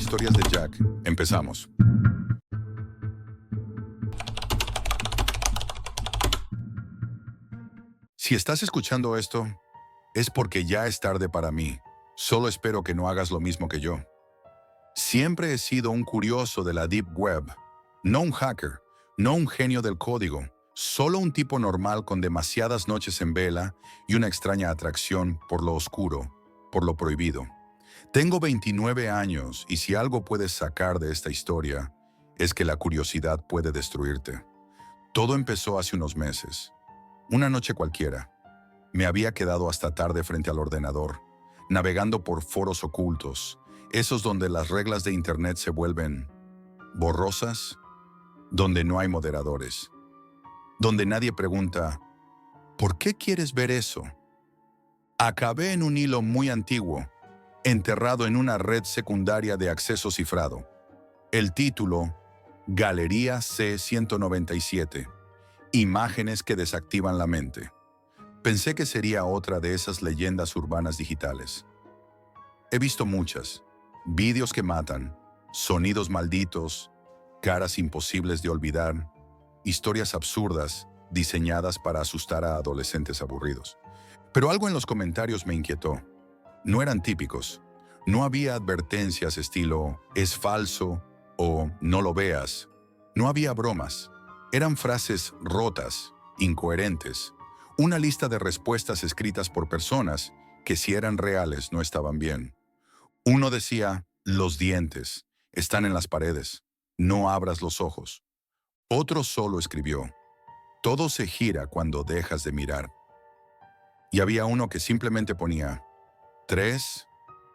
Historias de Jack. Empezamos. Si estás escuchando esto, es porque ya es tarde para mí. Solo espero que no hagas lo mismo que yo. Siempre he sido un curioso de la Deep Web. No un hacker, no un genio del código. Solo un tipo normal con demasiadas noches en vela y una extraña atracción por lo oscuro, por lo prohibido. Tengo 29 años y si algo puedes sacar de esta historia es que la curiosidad puede destruirte. Todo empezó hace unos meses. Una noche cualquiera. Me había quedado hasta tarde frente al ordenador, navegando por foros ocultos, esos donde las reglas de Internet se vuelven borrosas, donde no hay moderadores, donde nadie pregunta, ¿por qué quieres ver eso? Acabé en un hilo muy antiguo, enterrado en una red secundaria de acceso cifrado. El título, Galería C197, imágenes que desactivan la mente. Pensé que sería otra de esas leyendas urbanas digitales. He visto muchas, vídeos que matan, sonidos malditos, caras imposibles de olvidar, historias absurdas diseñadas para asustar a adolescentes aburridos. Pero algo en los comentarios me inquietó. No eran típicos. No había advertencias estilo «es falso» o «no lo veas». No había bromas. Eran frases rotas, incoherentes. Una lista de respuestas escritas por personas que si eran reales no estaban bien. Uno decía, los dientes, están en las paredes, no abras los ojos. Otro solo escribió, todo se gira cuando dejas de mirar. Y había uno que simplemente ponía, 3,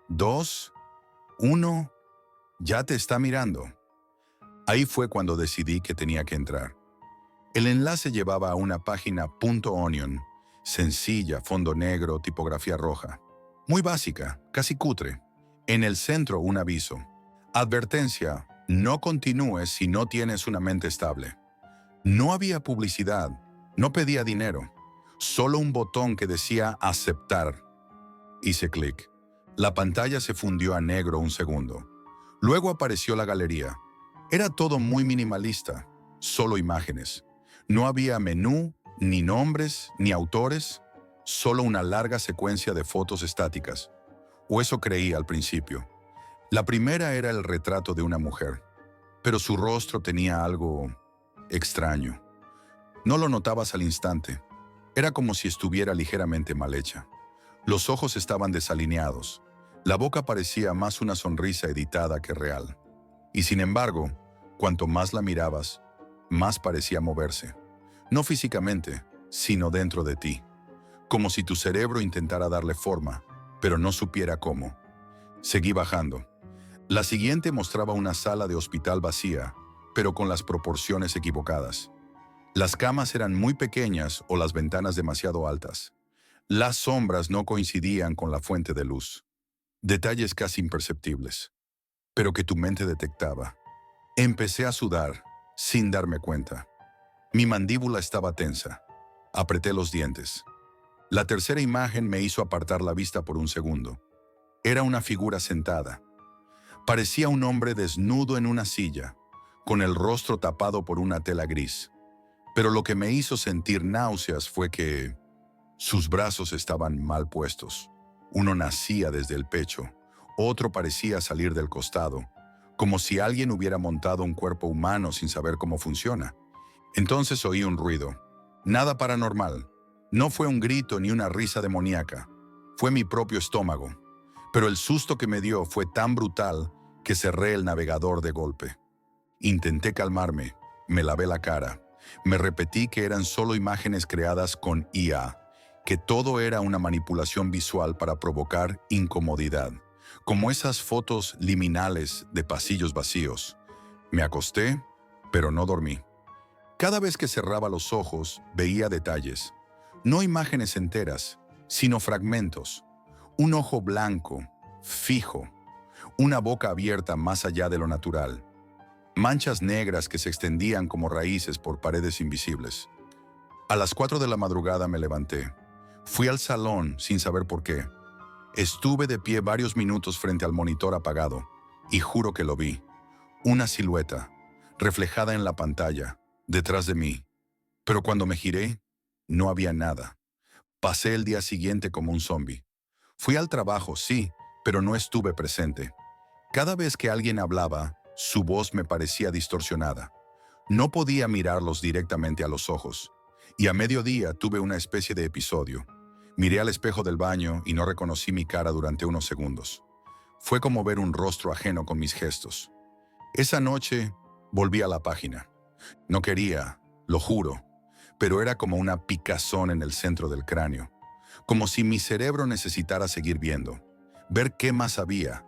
2, 1, ya te está mirando. Ahí fue cuando decidí que tenía que entrar. El enlace llevaba a una página .onion, sencilla, fondo negro, tipografía roja. Muy básica, casi cutre. En el centro un aviso. Advertencia, no continúes si no tienes una mente estable. No había publicidad, no pedía dinero. Solo un botón que decía aceptar. Hice clic. La pantalla se fundió a negro un segundo. Luego apareció la galería. Era todo muy minimalista, solo imágenes. No había menú, ni nombres, ni autores, solo una larga secuencia de fotos estáticas. O eso creí al principio. La primera era el retrato de una mujer, pero su rostro tenía algo extraño. No lo notabas al instante. Era como si estuviera ligeramente mal hecha. Los ojos estaban desalineados. La boca parecía más una sonrisa editada que real. Y sin embargo, cuanto más la mirabas, más parecía moverse. No físicamente, sino dentro de ti. Como si tu cerebro intentara darle forma, pero no supiera cómo. Seguí bajando. La siguiente mostraba una sala de hospital vacía, pero con las proporciones equivocadas. Las camas eran muy pequeñas o las ventanas demasiado altas. Las sombras no coincidían con la fuente de luz. Detalles casi imperceptibles, pero que tu mente detectaba. Empecé a sudar, sin darme cuenta. Mi mandíbula estaba tensa. Apreté los dientes. La tercera imagen me hizo apartar la vista por un segundo. Era una figura sentada. Parecía un hombre desnudo en una silla, con el rostro tapado por una tela gris. Pero lo que me hizo sentir náuseas fue que sus brazos estaban mal puestos. Uno nacía desde el pecho, otro parecía salir del costado, como si alguien hubiera montado un cuerpo humano sin saber cómo funciona. Entonces oí un ruido. Nada paranormal. No fue un grito ni una risa demoníaca. Fue mi propio estómago. Pero el susto que me dio fue tan brutal que cerré el navegador de golpe. Intenté calmarme. Me lavé la cara. Me repetí que eran solo imágenes creadas con IA, que todo era una manipulación visual para provocar incomodidad, como esas fotos liminales de pasillos vacíos. Me acosté, pero no dormí. Cada vez que cerraba los ojos, veía detalles. No imágenes enteras, sino fragmentos. Un ojo blanco, fijo. Una boca abierta más allá de lo natural. Manchas negras que se extendían como raíces por paredes invisibles. A las 4 de la madrugada me levanté. Fui al salón sin saber por qué. Estuve de pie varios minutos frente al monitor apagado, y juro que lo vi. Una silueta, reflejada en la pantalla, detrás de mí. Pero cuando me giré, no había nada. Pasé el día siguiente como un zombi. Fui al trabajo, sí, pero no estuve presente. Cada vez que alguien hablaba, su voz me parecía distorsionada. No podía mirarlos directamente a los ojos. Y a mediodía tuve una especie de episodio. Miré al espejo del baño y no reconocí mi cara durante unos segundos. Fue como ver un rostro ajeno con mis gestos. Esa noche volví a la página. No quería, lo juro, pero era como una picazón en el centro del cráneo. Como si mi cerebro necesitara seguir viendo, ver qué más había.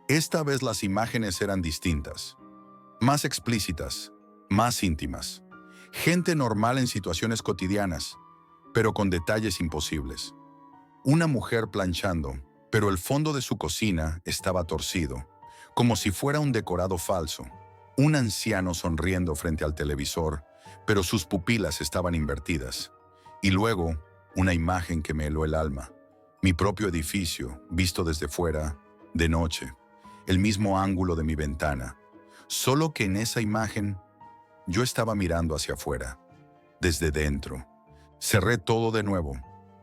Esta vez las imágenes eran distintas, más explícitas, más íntimas. Gente normal en situaciones cotidianas, pero con detalles imposibles. Una mujer planchando, pero el fondo de su cocina estaba torcido, como si fuera un decorado falso. Un anciano sonriendo frente al televisor, pero sus pupilas estaban invertidas. Y luego, una imagen que me heló el alma. Mi propio edificio, visto desde fuera, de noche. El mismo ángulo de mi ventana. Solo que en esa imagen, yo estaba mirando hacia afuera, desde dentro. Cerré todo de nuevo.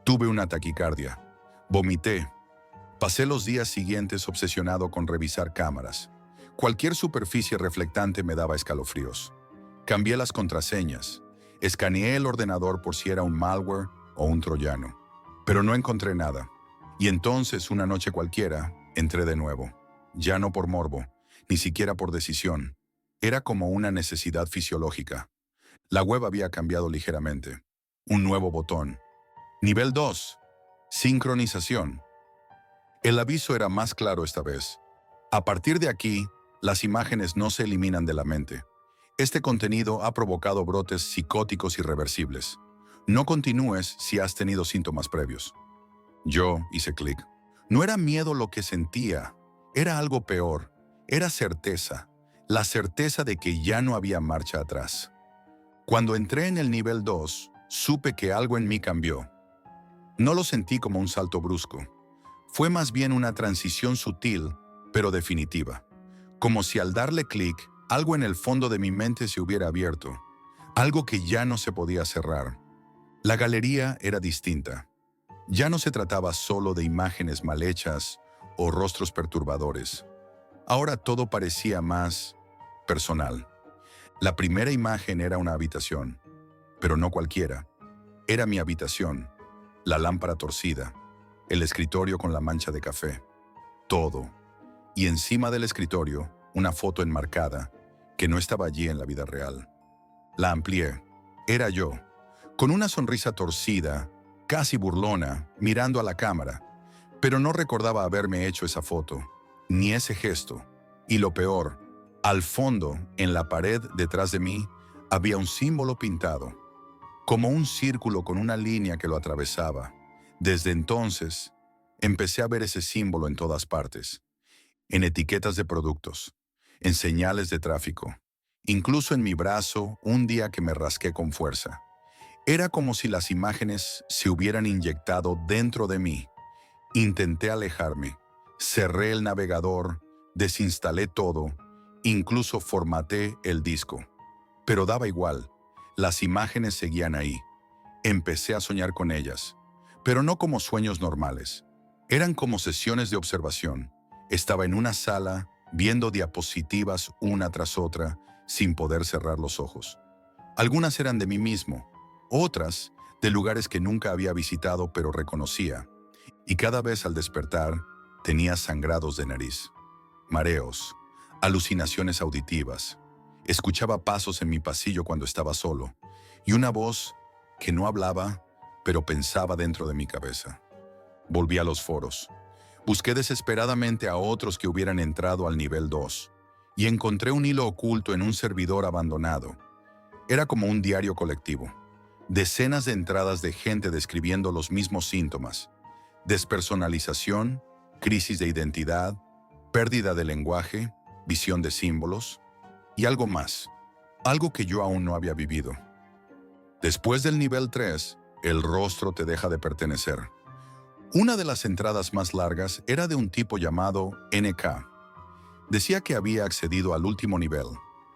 Tuve una taquicardia. Vomité. Pasé los días siguientes obsesionado con revisar cámaras. Cualquier superficie reflectante me daba escalofríos. Cambié las contraseñas. Escaneé el ordenador por si era un malware o un troyano. Pero no encontré nada. Y entonces, una noche cualquiera, entré de nuevo. Ya no por morbo, ni siquiera por decisión. Era como una necesidad fisiológica. La web había cambiado ligeramente. Un nuevo botón. Nivel 2. Sincronización. El aviso era más claro esta vez. A partir de aquí, las imágenes no se eliminan de la mente. Este contenido ha provocado brotes psicóticos irreversibles. No continúes si has tenido síntomas previos. Yo hice clic. No era miedo lo que sentía, era algo peor. Era certeza, la certeza de que ya no había marcha atrás. Cuando entré en el nivel 2, supe que algo en mí cambió. No lo sentí como un salto brusco. Fue más bien una transición sutil, pero definitiva. Como si al darle clic, algo en el fondo de mi mente se hubiera abierto. Algo que ya no se podía cerrar. La galería era distinta. Ya no se trataba solo de imágenes mal hechas o rostros perturbadores. Ahora todo parecía más personal. La primera imagen era una habitación, pero no cualquiera. Era mi habitación, la lámpara torcida, el escritorio con la mancha de café. Todo. Y encima del escritorio, una foto enmarcada que no estaba allí en la vida real. La amplié. Era yo, con una sonrisa torcida, casi burlona, mirando a la cámara, pero no recordaba haberme hecho esa foto, ni ese gesto. Y lo peor, al fondo, en la pared detrás de mí, había un símbolo pintado, como un círculo con una línea que lo atravesaba. Desde entonces, empecé a ver ese símbolo en todas partes, en etiquetas de productos, en señales de tráfico, incluso en mi brazo un día que me rasqué con fuerza. Era como si las imágenes se hubieran inyectado dentro de mí. Intenté alejarme, cerré el navegador, desinstalé todo, incluso formateé el disco. Pero daba igual, las imágenes seguían ahí. Empecé a soñar con ellas, pero no como sueños normales. Eran como sesiones de observación. Estaba en una sala, viendo diapositivas una tras otra, sin poder cerrar los ojos. Algunas eran de mí mismo, otras de lugares que nunca había visitado pero reconocía. Y cada vez al despertar, tenía sangrados de nariz, mareos, alucinaciones auditivas. Escuchaba pasos en mi pasillo cuando estaba solo, y una voz que no hablaba, pero pensaba dentro de mi cabeza. Volví a los foros. Busqué desesperadamente a otros que hubieran entrado al nivel 2, y encontré un hilo oculto en un servidor abandonado. Era como un diario colectivo. Decenas de entradas de gente describiendo los mismos síntomas: despersonalización, crisis de identidad, pérdida de lenguaje, visión de símbolos y algo más, algo que yo aún no había vivido. Después del nivel 3, el rostro te deja de pertenecer. Una de las entradas más largas era de un tipo llamado NK. Decía que había accedido al último nivel,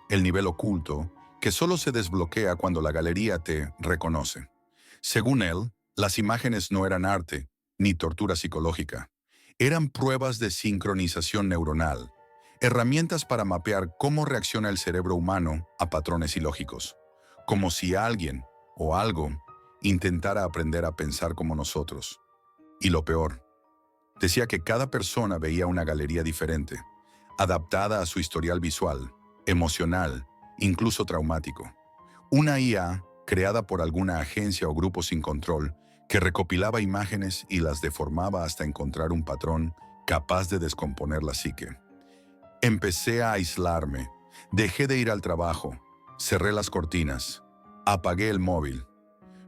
el nivel oculto, que solo se desbloquea cuando la galería te reconoce. Según él, las imágenes no eran arte, ni tortura psicológica. Eran pruebas de sincronización neuronal, herramientas para mapear cómo reacciona el cerebro humano a patrones ilógicos, como si alguien o algo intentara aprender a pensar como nosotros. Y lo peor, decía que cada persona veía una galería diferente, adaptada a su historial visual, emocional, incluso traumático. Una IA creada por alguna agencia o grupo sin control que recopilaba imágenes y las deformaba hasta encontrar un patrón capaz de descomponer la psique. Empecé a aislarme, dejé de ir al trabajo, cerré las cortinas, apagué el móvil.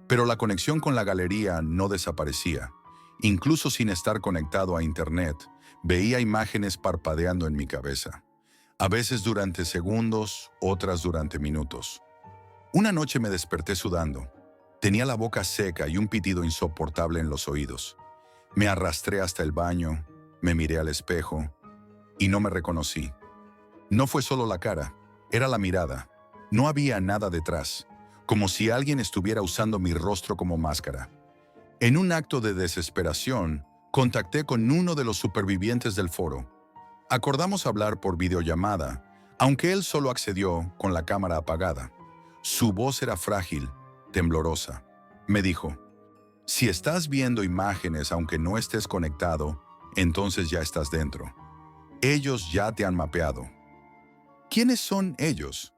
Pero la conexión con la galería no desaparecía. Incluso sin estar conectado a Internet, veía imágenes parpadeando en mi cabeza. A veces durante segundos, otras durante minutos. Una noche me desperté sudando. Tenía la boca seca y un pitido insoportable en los oídos. Me arrastré hasta el baño, me miré al espejo y no me reconocí. No fue solo la cara, era la mirada. No había nada detrás, como si alguien estuviera usando mi rostro como máscara. En un acto de desesperación, contacté con uno de los supervivientes del foro. Acordamos hablar por videollamada, aunque él solo accedió con la cámara apagada. Su voz era frágil, temblorosa. Me dijo, si estás viendo imágenes aunque no estés conectado, entonces ya estás dentro. Ellos ya te han mapeado. ¿Quiénes son ellos?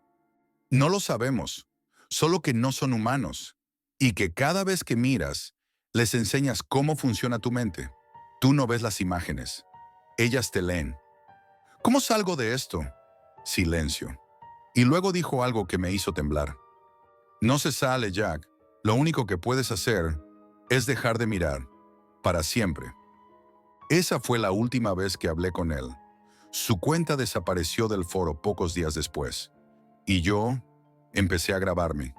No lo sabemos, solo que no son humanos, y que cada vez que miras, les enseñas cómo funciona tu mente. Tú no ves las imágenes, ellas te leen. ¿Cómo salgo de esto? Silencio. Y luego dijo algo que me hizo temblar. No se sale, Jack. Lo único que puedes hacer es dejar de mirar, para siempre. Esa fue la última vez que hablé con él. Su cuenta desapareció del foro pocos días después. Y yo empecé a grabarme.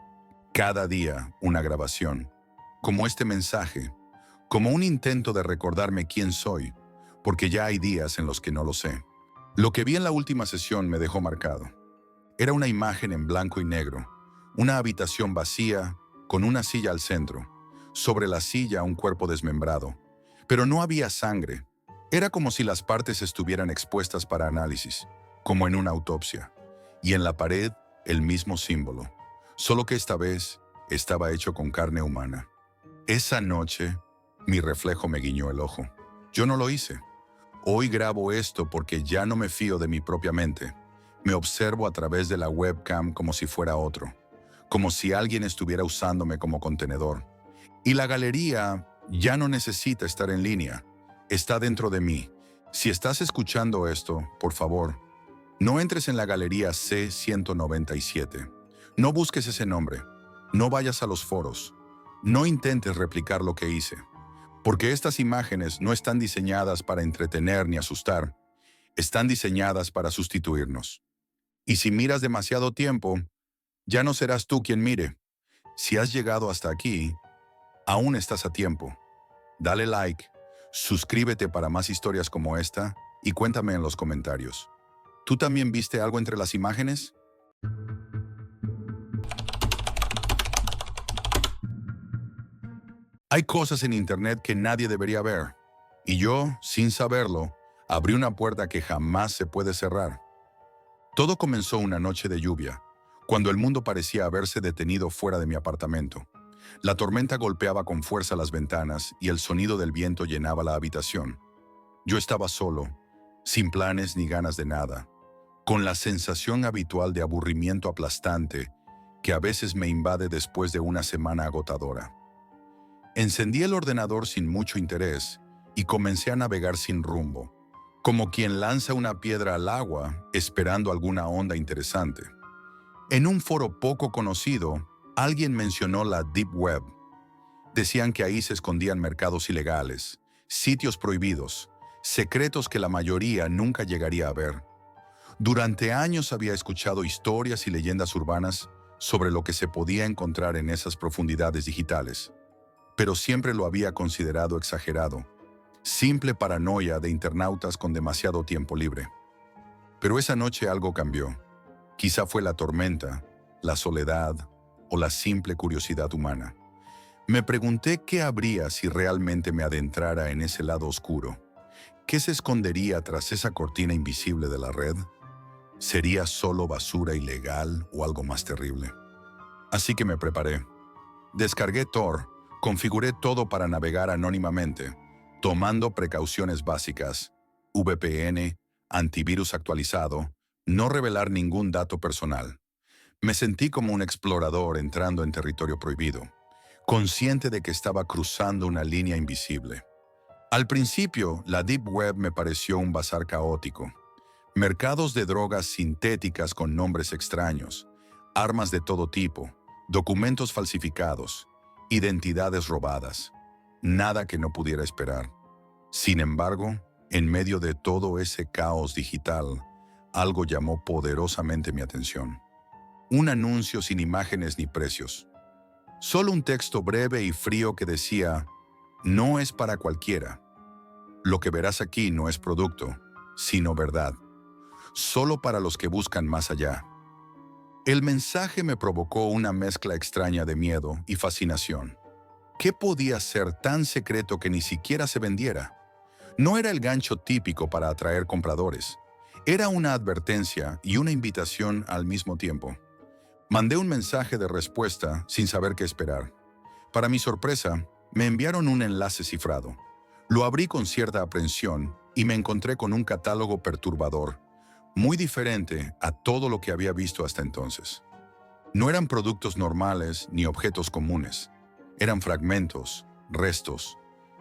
Cada día una grabación. Como este mensaje. Como un intento de recordarme quién soy. Porque ya hay días en los que no lo sé. Lo que vi en la última sesión me dejó marcado. Era una imagen en blanco y negro. Una habitación vacía, con una silla al centro. Sobre la silla un cuerpo desmembrado. Pero no había sangre. Era como si las partes estuvieran expuestas para análisis, como en una autopsia. Y en la pared, el mismo símbolo. Solo que esta vez estaba hecho con carne humana. Esa noche, mi reflejo me guiñó el ojo. Yo no lo hice. Hoy grabo esto porque ya no me fío de mi propia mente. Me observo a través de la webcam como si fuera otro. Como si alguien estuviera usándome como contenedor. Y la galería ya no necesita estar en línea. Está dentro de mí. Si estás escuchando esto, por favor, no entres en la galería C197. No busques ese nombre. No vayas a los foros. No intentes replicar lo que hice. Porque estas imágenes no están diseñadas para entretener ni asustar. Están diseñadas para sustituirnos. Y si miras demasiado tiempo, ya no serás tú quien mire. Si has llegado hasta aquí, aún estás a tiempo. Dale like, suscríbete para más historias como esta y cuéntame en los comentarios. ¿Tú también viste algo entre las imágenes? Hay cosas en Internet que nadie debería ver. Y yo, sin saberlo, abrí una puerta que jamás se puede cerrar. Todo comenzó una noche de lluvia, cuando el mundo parecía haberse detenido fuera de mi apartamento. La tormenta golpeaba con fuerza las ventanas y el sonido del viento llenaba la habitación. Yo estaba solo, sin planes ni ganas de nada, con la sensación habitual de aburrimiento aplastante que a veces me invade después de una semana agotadora. Encendí el ordenador sin mucho interés y comencé a navegar sin rumbo, como quien lanza una piedra al agua esperando alguna onda interesante. En un foro poco conocido, alguien mencionó la Deep Web. Decían que ahí se escondían mercados ilegales, sitios prohibidos, secretos que la mayoría nunca llegaría a ver. Durante años había escuchado historias y leyendas urbanas sobre lo que se podía encontrar en esas profundidades digitales, pero siempre lo había considerado exagerado, simple paranoia de internautas con demasiado tiempo libre. Pero esa noche algo cambió. Quizá fue la tormenta, la soledad o la simple curiosidad humana. Me pregunté qué habría si realmente me adentrara en ese lado oscuro. ¿Qué se escondería tras esa cortina invisible de la red? ¿Sería solo basura ilegal o algo más terrible? Así que me preparé. Descargué Tor, configuré todo para navegar anónimamente, tomando precauciones básicas, VPN, antivirus actualizado, no revelar ningún dato personal. Me sentí como un explorador entrando en territorio prohibido, consciente de que estaba cruzando una línea invisible. Al principio, la Deep Web me pareció un bazar caótico. Mercados de drogas sintéticas con nombres extraños, armas de todo tipo, documentos falsificados, identidades robadas. Nada que no pudiera esperar. Sin embargo, en medio de todo ese caos digital, algo llamó poderosamente mi atención. Un anuncio sin imágenes ni precios. Solo un texto breve y frío que decía, no es para cualquiera. Lo que verás aquí no es producto, sino verdad. Solo para los que buscan más allá. El mensaje me provocó una mezcla extraña de miedo y fascinación. ¿Qué podía ser tan secreto que ni siquiera se vendiera? No era el gancho típico para atraer compradores. Era una advertencia y una invitación al mismo tiempo. Mandé un mensaje de respuesta sin saber qué esperar. Para mi sorpresa, me enviaron un enlace cifrado. Lo abrí con cierta aprensión y me encontré con un catálogo perturbador, muy diferente a todo lo que había visto hasta entonces. No eran productos normales ni objetos comunes. Eran fragmentos, restos,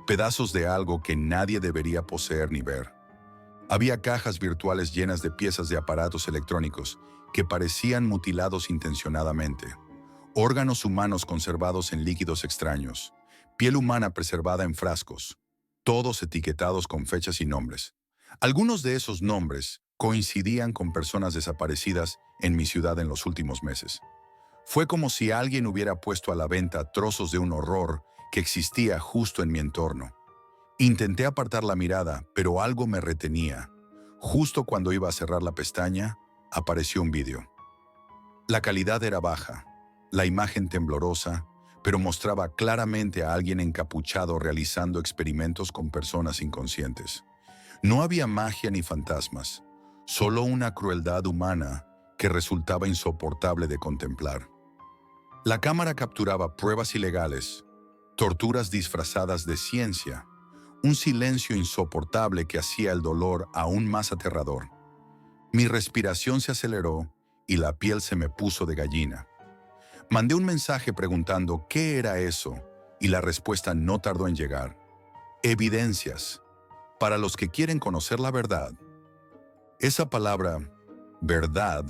pedazos de algo que nadie debería poseer ni ver. Había cajas virtuales llenas de piezas de aparatos electrónicos que parecían mutilados intencionadamente, órganos humanos conservados en líquidos extraños, piel humana preservada en frascos, todos etiquetados con fechas y nombres. Algunos de esos nombres coincidían con personas desaparecidas en mi ciudad en los últimos meses. Fue como si alguien hubiera puesto a la venta trozos de un horror que existía justo en mi entorno. Intenté apartar la mirada, pero algo me retenía. Justo cuando iba a cerrar la pestaña, apareció un vídeo. La calidad era baja, la imagen temblorosa, pero mostraba claramente a alguien encapuchado realizando experimentos con personas inconscientes. No había magia ni fantasmas, solo una crueldad humana que resultaba insoportable de contemplar. La cámara capturaba pruebas ilegales, torturas disfrazadas de ciencia, un silencio insoportable que hacía el dolor aún más aterrador. Mi respiración se aceleró y la piel se me puso de gallina. Mandé un mensaje preguntando qué era eso y la respuesta no tardó en llegar. Evidencias. Para los que quieren conocer la verdad. Esa palabra, verdad,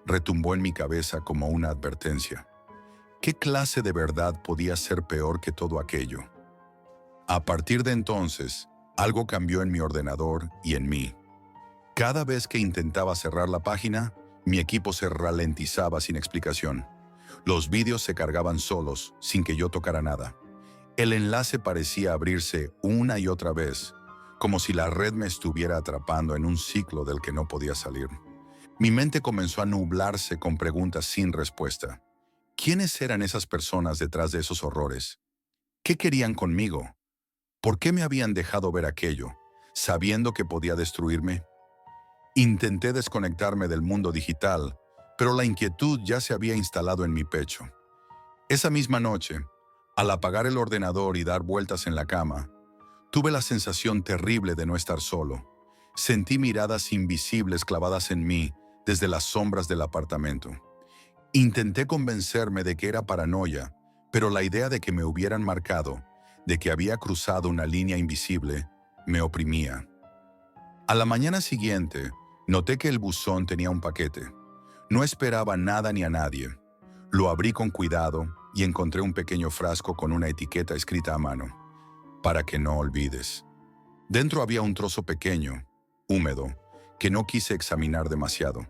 retumbó en mi cabeza como una advertencia. ¿Qué clase de verdad podía ser peor que todo aquello? A partir de entonces, algo cambió en mi ordenador y en mí. Cada vez que intentaba cerrar la página, mi equipo se ralentizaba sin explicación. Los vídeos se cargaban solos, sin que yo tocara nada. El enlace parecía abrirse una y otra vez, como si la red me estuviera atrapando en un ciclo del que no podía salir. Mi mente comenzó a nublarse con preguntas sin respuesta. ¿Quiénes eran esas personas detrás de esos horrores? ¿Qué querían conmigo? ¿Por qué me habían dejado ver aquello, sabiendo que podía destruirme? Intenté desconectarme del mundo digital, pero la inquietud ya se había instalado en mi pecho. Esa misma noche, al apagar el ordenador y dar vueltas en la cama, tuve la sensación terrible de no estar solo. Sentí miradas invisibles clavadas en mí desde las sombras del apartamento. Intenté convencerme de que era paranoia, pero la idea de que me hubieran marcado, de que había cruzado una línea invisible, me oprimía. A la mañana siguiente, noté que el buzón tenía un paquete. No esperaba nada ni a nadie. Lo abrí con cuidado y encontré un pequeño frasco con una etiqueta escrita a mano. Para que no olvides. Dentro había un trozo pequeño, húmedo, que no quise examinar demasiado.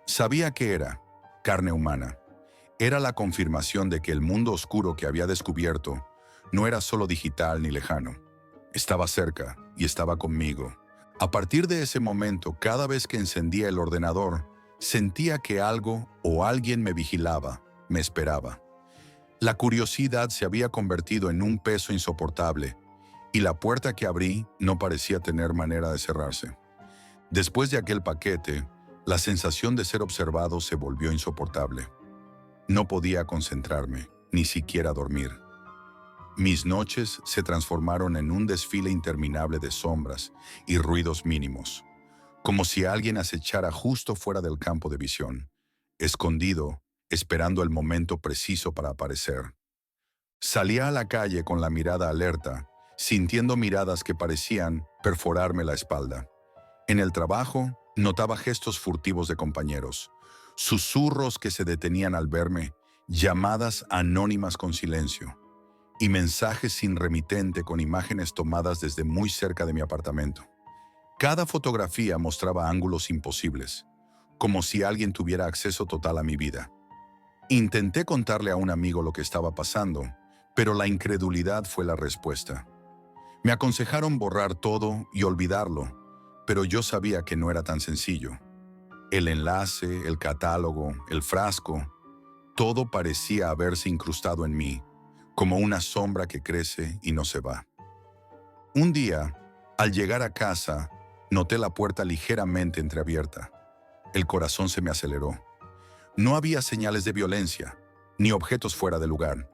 Sabía que era carne humana. Era la confirmación de que el mundo oscuro que había descubierto no era solo digital ni lejano. Estaba cerca y estaba conmigo, A partir de ese momento, cada vez que encendía el ordenador, sentía que algo o alguien me vigilaba, me esperaba. La curiosidad se había convertido en un peso insoportable, y la puerta que abrí no parecía tener manera de cerrarse. Después de aquel paquete, la sensación de ser observado se volvió insoportable. No podía concentrarme, ni siquiera dormir. Mis noches se transformaron en un desfile interminable de sombras y ruidos mínimos, como si alguien acechara justo fuera del campo de visión, escondido, esperando el momento preciso para aparecer. Salía a la calle con la mirada alerta, sintiendo miradas que parecían perforarme la espalda. En el trabajo, notaba gestos furtivos de compañeros, susurros que se detenían al verme, llamadas anónimas con silencio y mensajes sin remitente con imágenes tomadas desde muy cerca de mi apartamento. Cada fotografía mostraba ángulos imposibles, como si alguien tuviera acceso total a mi vida. Intenté contarle a un amigo lo que estaba pasando, pero la incredulidad fue la respuesta. Me aconsejaron borrar todo y olvidarlo, pero yo sabía que no era tan sencillo. El enlace, el catálogo, el frasco, todo parecía haberse incrustado en mí, como una sombra que crece y no se va. Un día, al llegar a casa, noté la puerta ligeramente entreabierta. El corazón se me aceleró. No había señales de violencia, ni objetos fuera de lugar,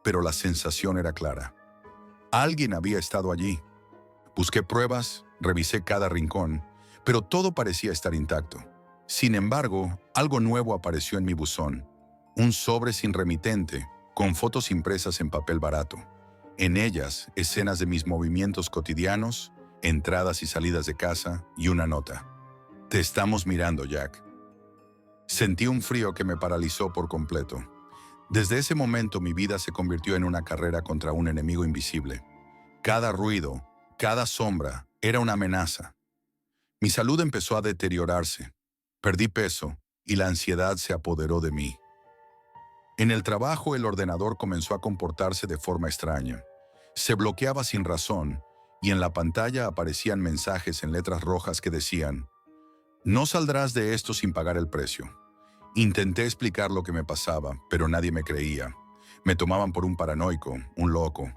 pero la sensación era clara. Alguien había estado allí. Busqué pruebas, revisé cada rincón, pero todo parecía estar intacto. Sin embargo, algo nuevo apareció en mi buzón. Un sobre sin remitente, con fotos impresas en papel barato. En ellas, escenas de mis movimientos cotidianos, entradas y salidas de casa y una nota. Te estamos mirando, Jack. Sentí un frío que me paralizó por completo. Desde ese momento mi vida se convirtió en una carrera contra un enemigo invisible. Cada ruido, cada sombra, era una amenaza. Mi salud empezó a deteriorarse. Perdí peso y la ansiedad se apoderó de mí. En el trabajo el ordenador comenzó a comportarse de forma extraña. Se bloqueaba sin razón y en la pantalla aparecían mensajes en letras rojas que decían: "No saldrás de esto sin pagar el precio". Intenté explicar lo que me pasaba, pero nadie me creía. Me tomaban por un paranoico, un loco.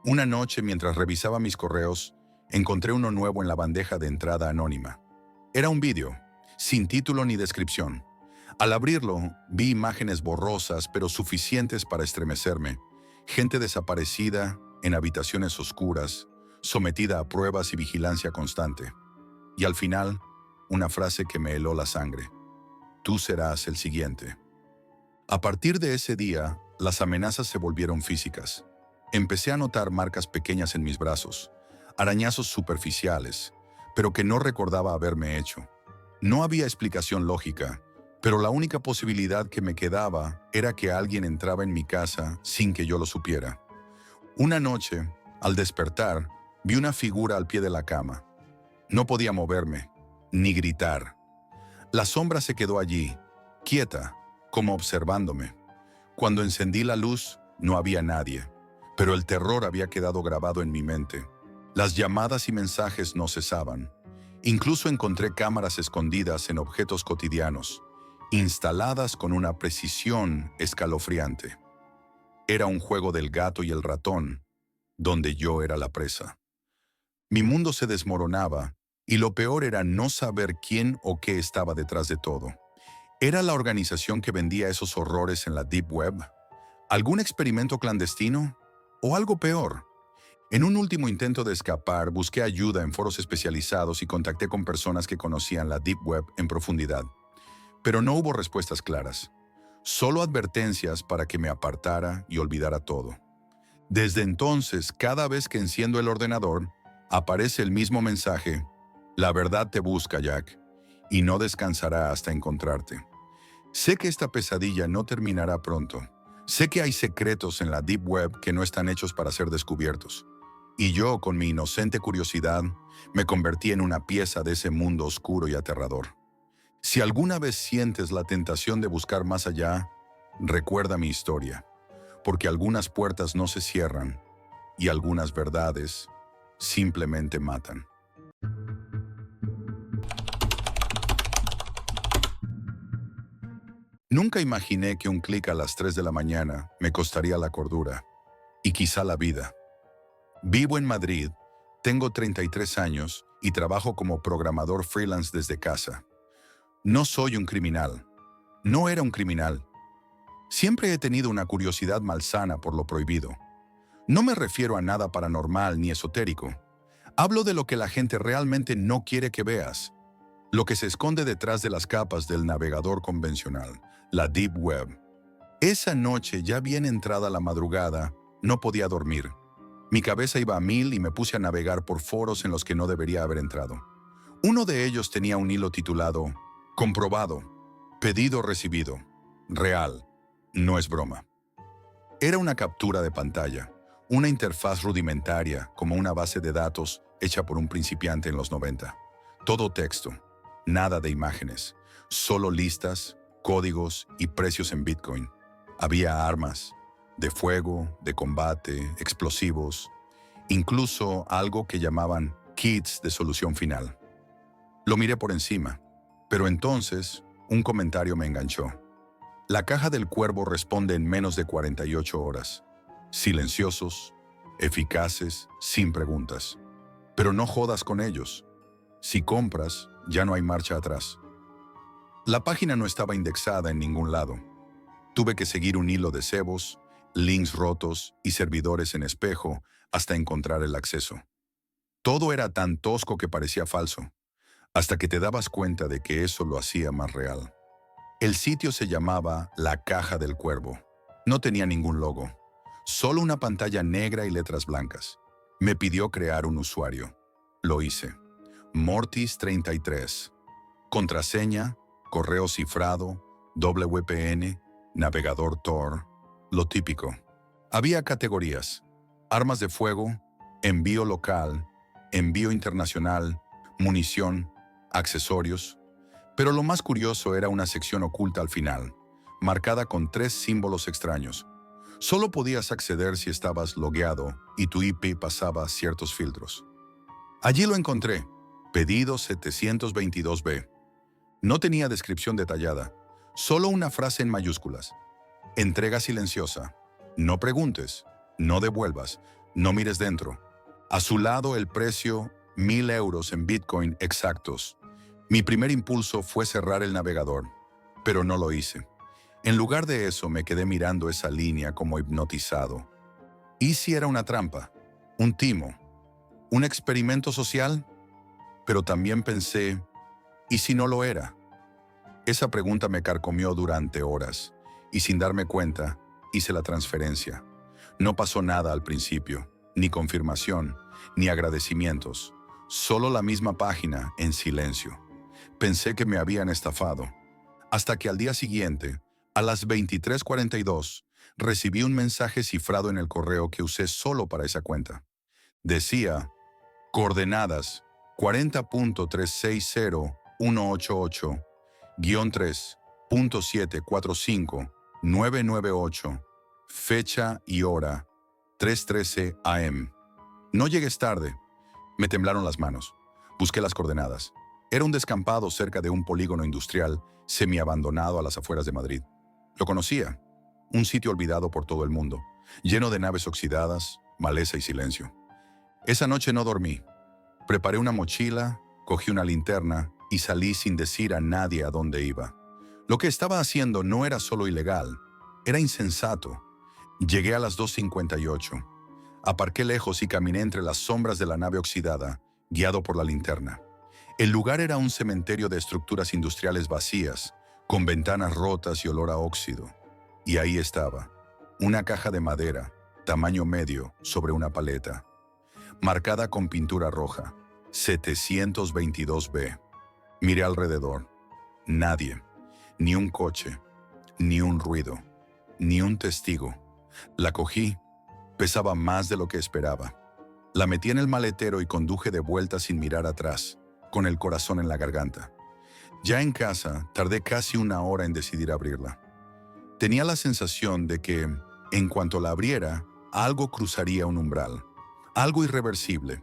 Una noche, mientras revisaba mis correos, encontré uno nuevo en la bandeja de entrada anónima. Era un vídeo, sin título ni descripción. Al abrirlo, vi imágenes borrosas, pero suficientes para estremecerme. Gente desaparecida, en habitaciones oscuras, sometida a pruebas y vigilancia constante. Y al final, una frase que me heló la sangre: "Tú serás el siguiente". A partir de ese día, las amenazas se volvieron físicas. Empecé a notar marcas pequeñas en mis brazos, arañazos superficiales, pero que no recordaba haberme hecho. No había explicación lógica, pero la única posibilidad que me quedaba era que alguien entraba en mi casa sin que yo lo supiera. Una noche, al despertar, vi una figura al pie de la cama. No podía moverme, ni gritar. La sombra se quedó allí, quieta, como observándome. Cuando encendí la luz, no había nadie, pero el terror había quedado grabado en mi mente. Las llamadas y mensajes no cesaban. Incluso encontré cámaras escondidas en objetos cotidianos, instaladas con una precisión escalofriante. Era un juego del gato y el ratón, donde yo era la presa. Mi mundo se desmoronaba, y lo peor era no saber quién o qué estaba detrás de todo. ¿Era la organización que vendía esos horrores en la Deep Web? ¿Algún experimento clandestino? ¿O algo peor? En un último intento de escapar, busqué ayuda en foros especializados y contacté con personas que conocían la Deep Web en profundidad. Pero no hubo respuestas claras, solo advertencias para que me apartara y olvidara todo. Desde entonces, cada vez que enciendo el ordenador, aparece el mismo mensaje: "La verdad te busca, Jack, y no descansará hasta encontrarte". Sé que esta pesadilla no terminará pronto. Sé que hay secretos en la Deep Web que no están hechos para ser descubiertos. Y yo, con mi inocente curiosidad, me convertí en una pieza de ese mundo oscuro y aterrador. Si alguna vez sientes la tentación de buscar más allá, recuerda mi historia, porque algunas puertas no se cierran y algunas verdades simplemente matan. Nunca imaginé que un clic a las 3 de la mañana me costaría la cordura y quizá la vida. Vivo en Madrid, tengo 33 años y trabajo como programador freelance desde casa. No soy un criminal. No era un criminal. Siempre he tenido una curiosidad malsana por lo prohibido. No me refiero a nada paranormal ni esotérico. Hablo de lo que la gente realmente no quiere que veas. Lo que se esconde detrás de las capas del navegador convencional, la Deep Web. Esa noche, ya bien entrada la madrugada, no podía dormir. Mi cabeza iba a mil y me puse a navegar por foros en los que no debería haber entrado. Uno de ellos tenía un hilo titulado Comprobado, pedido recibido, real, no es broma. Era una captura de pantalla, una interfaz rudimentaria como una base de datos hecha por un principiante en los 90. Todo texto, nada de imágenes, solo listas, códigos y precios en Bitcoin. Había armas, de fuego, de combate, explosivos, incluso algo que llamaban kits de solución final. Lo miré por encima, pero entonces un comentario me enganchó. La caja del cuervo responde en menos de 48 horas. Silenciosos, eficaces, sin preguntas. Pero no jodas con ellos. Si compras, ya no hay marcha atrás. La página no estaba indexada en ningún lado. Tuve que seguir un hilo de cebos, links rotos y servidores en espejo hasta encontrar el acceso. Todo era tan tosco que parecía falso, hasta que te dabas cuenta de que eso lo hacía más real. El sitio se llamaba La Caja del Cuervo. No tenía ningún logo, solo una pantalla negra y letras blancas. Me pidió crear un usuario. Lo hice. Mortis33. Contraseña, correo cifrado, doble VPN, navegador Tor, lo típico. Había categorías: armas de fuego, envío local, envío internacional, munición, accesorios. Pero lo más curioso era una sección oculta al final, marcada con 3 símbolos extraños. Solo podías acceder si estabas logueado y tu IP pasaba ciertos filtros. Allí lo encontré, pedido 722B. No tenía descripción detallada, solo una frase en mayúsculas. Entrega silenciosa. No preguntes, no devuelvas, no mires dentro. A su lado el precio, 1.000 euros en Bitcoin exactos. Mi primer impulso fue cerrar el navegador, pero no lo hice. En lugar de eso me quedé mirando esa línea como hipnotizado. ¿Y si era una trampa? ¿Un timo? ¿Un experimento social? Pero también pensé, ¿y si no lo era? Esa pregunta me carcomió durante horas, y sin darme cuenta, hice la transferencia. No pasó nada al principio, ni confirmación, ni agradecimientos, solo la misma página en silencio. Pensé que me habían estafado, hasta que al día siguiente, a las 23:42, recibí un mensaje cifrado en el correo que usé solo para esa cuenta. Decía, coordenadas 40.360-188-3.745-998, fecha y hora 3:13 am. No llegues tarde. Me temblaron las manos. Busqué las coordenadas. Era un descampado cerca de un polígono industrial semiabandonado a las afueras de Madrid. Lo conocía. Un sitio olvidado por todo el mundo, lleno de naves oxidadas, maleza y silencio. Esa noche no dormí. Preparé una mochila, cogí una linterna y salí sin decir a nadie a dónde iba. Lo que estaba haciendo no era solo ilegal, era insensato. Llegué a las 2:58. Aparqué lejos y caminé entre las sombras de la nave oxidada, guiado por la linterna. El lugar era un cementerio de estructuras industriales vacías, con ventanas rotas y olor a óxido. Y ahí estaba, una caja de madera, tamaño medio, sobre una paleta, marcada con pintura roja, 722B. Miré alrededor. Nadie. Ni un coche. Ni un ruido. Ni un testigo. La cogí. Pesaba más de lo que esperaba. La metí en el maletero y conduje de vuelta sin mirar atrás, con el corazón en la garganta. Ya en casa, tardé casi 1 hora en decidir abrirla. Tenía la sensación de que, en cuanto la abriera, algo cruzaría un umbral. Algo irreversible.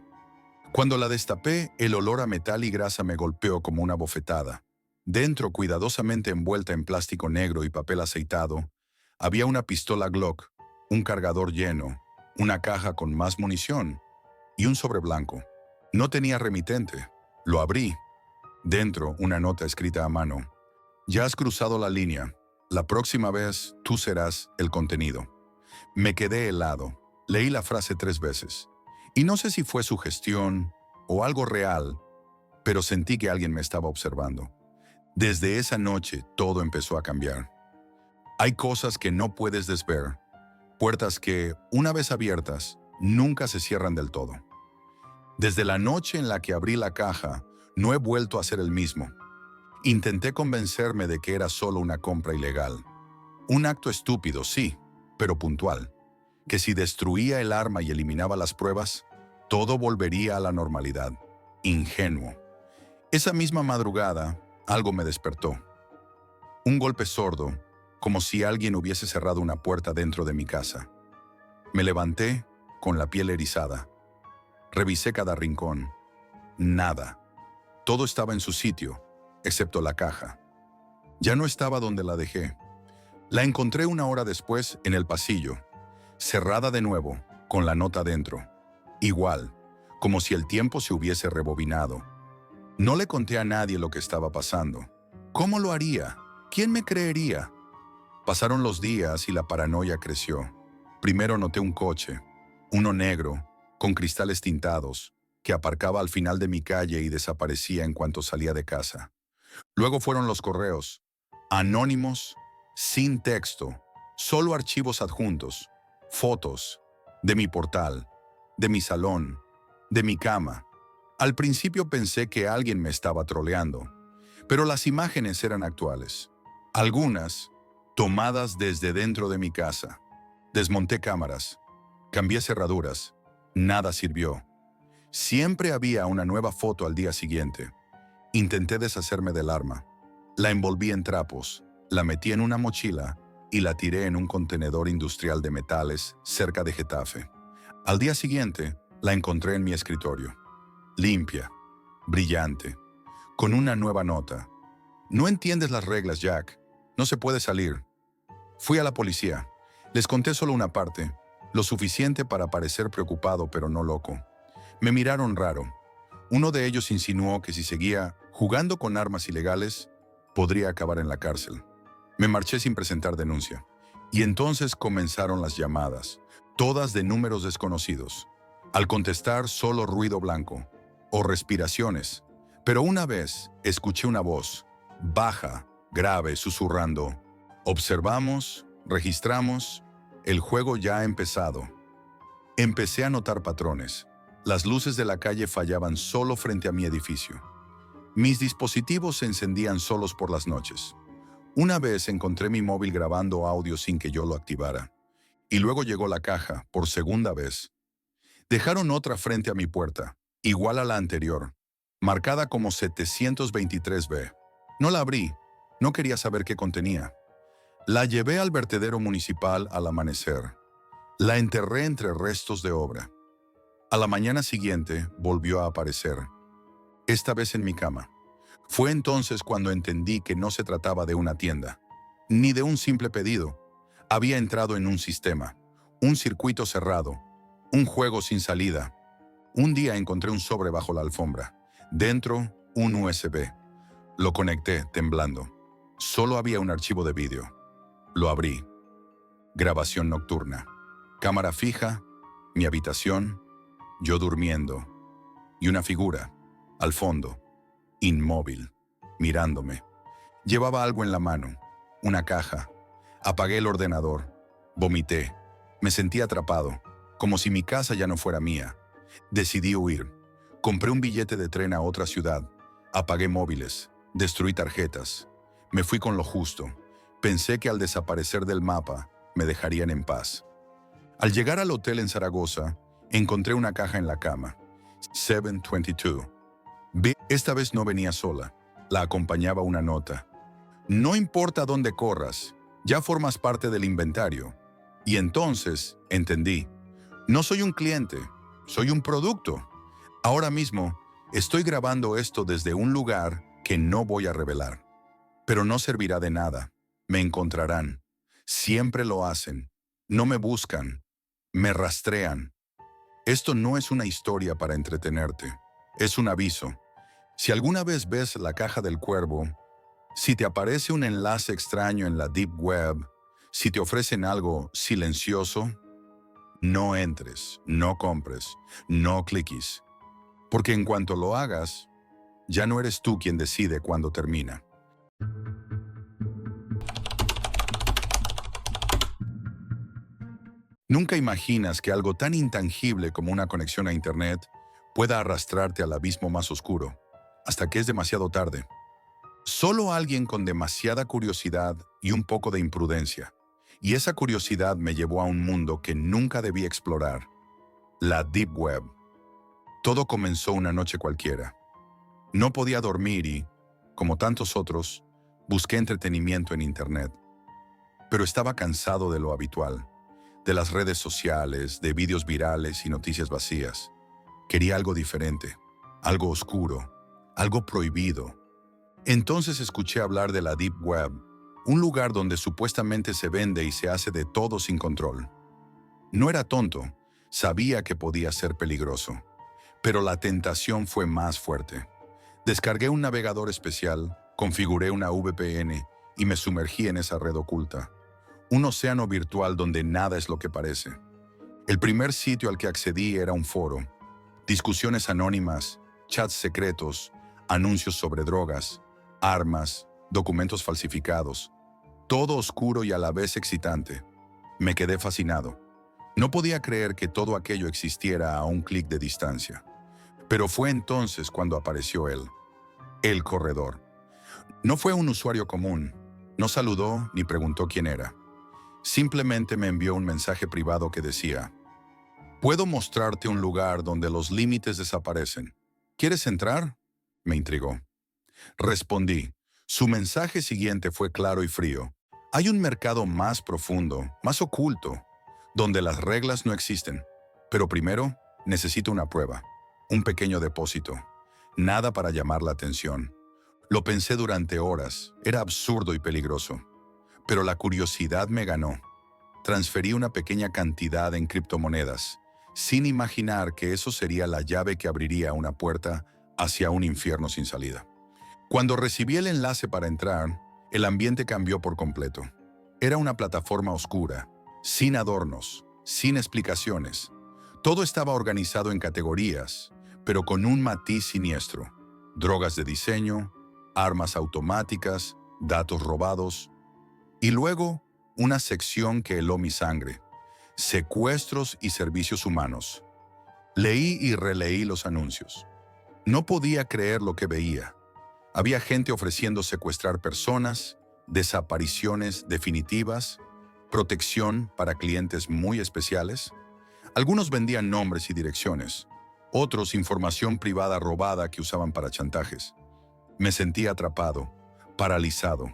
Cuando la destapé, el olor a metal y grasa me golpeó como una bofetada. Dentro, cuidadosamente envuelta en plástico negro y papel aceitado, había una pistola Glock, un cargador lleno, una caja con más munición y un sobre blanco. No tenía remitente. Lo abrí. Dentro, una nota escrita a mano. Ya has cruzado la línea. La próxima vez, tú serás el contenido. Me quedé helado. Leí la frase 3 veces. Y no sé si fue sugestión o algo real, pero sentí que alguien me estaba observando. Desde esa noche, todo empezó a cambiar. Hay cosas que no puedes desver, puertas que, una vez abiertas, nunca se cierran del todo. Desde la noche en la que abrí la caja, no he vuelto a ser el mismo. Intenté convencerme de que era solo una compra ilegal. Un acto estúpido, sí, pero puntual. Que si destruía el arma y eliminaba las pruebas, todo volvería a la normalidad. Ingenuo. Esa misma madrugada, algo me despertó. Un golpe sordo, como si alguien hubiese cerrado una puerta dentro de mi casa. Me levanté con la piel erizada. Revisé cada rincón. Nada. Todo estaba en su sitio, excepto la caja. Ya no estaba donde la dejé. La encontré 1 hora después en el pasillo, cerrada de nuevo, con la nota dentro. Igual, como si el tiempo se hubiese rebobinado. No le conté a nadie lo que estaba pasando. ¿Cómo lo haría? ¿Quién me creería? Pasaron los días y la paranoia creció. Primero noté un coche, uno negro, con cristales tintados, que aparcaba al final de mi calle y desaparecía en cuanto salía de casa. Luego fueron los correos, anónimos, sin texto, solo archivos adjuntos, fotos, de mi portal, de mi salón, de mi cama. Al principio pensé que alguien me estaba troleando, pero las imágenes eran actuales. Algunas, tomadas desde dentro de mi casa. Desmonté cámaras, cambié cerraduras, nada sirvió. Siempre había una nueva foto al día siguiente. Intenté deshacerme del arma. La envolví en trapos, la metí en una mochila y la tiré en un contenedor industrial de metales cerca de Getafe. Al día siguiente, la encontré en mi escritorio. Limpia, brillante, con una nueva nota. No entiendes las reglas, Jack. No se puede salir. Fui a la policía. Les conté solo una parte, lo suficiente para parecer preocupado pero no loco. Me miraron raro. Uno de ellos insinuó que si seguía jugando con armas ilegales, podría acabar en la cárcel. Me marché sin presentar denuncia. Y entonces comenzaron las llamadas, todas de números desconocidos. Al contestar, solo ruido blanco, o respiraciones. Pero una vez escuché una voz, baja, grave, susurrando. Observamos, registramos, el juego ya ha empezado. Empecé a notar patrones. Las luces de la calle fallaban solo frente a mi edificio. Mis dispositivos se encendían solos por las noches. Una vez encontré mi móvil grabando audio sin que yo lo activara. Y luego llegó la caja, por segunda vez. Dejaron otra frente a mi puerta, igual a la anterior, marcada como 723B. No la abrí, no quería saber qué contenía. La llevé al vertedero municipal al amanecer. La enterré entre restos de obra. A la mañana siguiente volvió a aparecer, esta vez en mi cama. Fue entonces cuando entendí que no se trataba de una tienda, ni de un simple pedido. Había entrado en un sistema, un circuito cerrado, un juego sin salida. Un día encontré un sobre bajo la alfombra, dentro un USB. Lo conecté, temblando. Solo había un archivo de vídeo. Lo abrí. Grabación nocturna. Cámara fija, mi habitación, yo durmiendo. Y una figura, al fondo, inmóvil, mirándome. Llevaba algo en la mano, una caja. Apagué el ordenador. Vomité. Me sentí atrapado, como si mi casa ya no fuera mía. Decidí huir. Compré un billete de tren a otra ciudad. Apagué móviles. Destruí tarjetas. Me fui con lo justo. Pensé que al desaparecer del mapa, me dejarían en paz. Al llegar al hotel en Zaragoza, encontré una caja en la cama. 722. Esta vez no venía sola. La acompañaba una nota. No importa dónde corras, ya formas parte del inventario. Y entonces entendí. No soy un cliente, soy un producto. Ahora mismo estoy grabando esto desde un lugar que no voy a revelar. Pero no servirá de nada. Me encontrarán. Siempre lo hacen. No me buscan. Me rastrean. Esto no es una historia para entretenerte. Es un aviso. Si alguna vez ves la caja del cuervo, si te aparece un enlace extraño en la Deep Web, si te ofrecen algo silencioso, no entres, no compres, no cliques. Porque en cuanto lo hagas, ya no eres tú quien decide cuándo termina. Nunca imaginas que algo tan intangible como una conexión a Internet pueda arrastrarte al abismo más oscuro, hasta que es demasiado tarde. Solo alguien con demasiada curiosidad y un poco de imprudencia. Y esa curiosidad me llevó a un mundo que nunca debí explorar, la Deep Web. Todo comenzó una noche cualquiera. No podía dormir y, como tantos otros, busqué entretenimiento en Internet. Pero estaba cansado de lo habitual, de las redes sociales, de vídeos virales y noticias vacías. Quería algo diferente, algo oscuro, algo prohibido. Entonces escuché hablar de la Deep Web, un lugar donde supuestamente se vende y se hace de todo sin control. No era tonto, sabía que podía ser peligroso, pero la tentación fue más fuerte. Descargué un navegador especial, configuré una VPN y me sumergí en esa red oculta. Un océano virtual donde nada es lo que parece. El primer sitio al que accedí era un foro. Discusiones anónimas, chats secretos, anuncios sobre drogas, armas, documentos falsificados. Todo oscuro y a la vez excitante. Me quedé fascinado. No podía creer que todo aquello existiera a un clic de distancia. Pero fue entonces cuando apareció él, el corredor. No fue un usuario común. No saludó ni preguntó quién era. Simplemente me envió un mensaje privado que decía: «Puedo mostrarte un lugar donde los límites desaparecen. ¿Quieres entrar?». Me intrigó. Respondí. Su mensaje siguiente fue claro y frío. Hay un mercado más profundo, más oculto, donde las reglas no existen. Pero primero, necesito una prueba. Un pequeño depósito. Nada para llamar la atención. Lo pensé durante horas. Era absurdo y peligroso. Pero la curiosidad me ganó. Transferí una pequeña cantidad en criptomonedas, sin imaginar que eso sería la llave que abriría una puerta hacia un infierno sin salida. Cuando recibí el enlace para entrar, el ambiente cambió por completo. Era una plataforma oscura, sin adornos, sin explicaciones. Todo estaba organizado en categorías, pero con un matiz siniestro. Drogas de diseño, armas automáticas, datos robados. Y luego, una sección que heló mi sangre. Secuestros y servicios humanos. Leí y releí los anuncios. No podía creer lo que veía. Había gente ofreciendo secuestrar personas, desapariciones definitivas, protección para clientes muy especiales. Algunos vendían nombres y direcciones, otros información privada robada que usaban para chantajes. Me sentí atrapado, paralizado.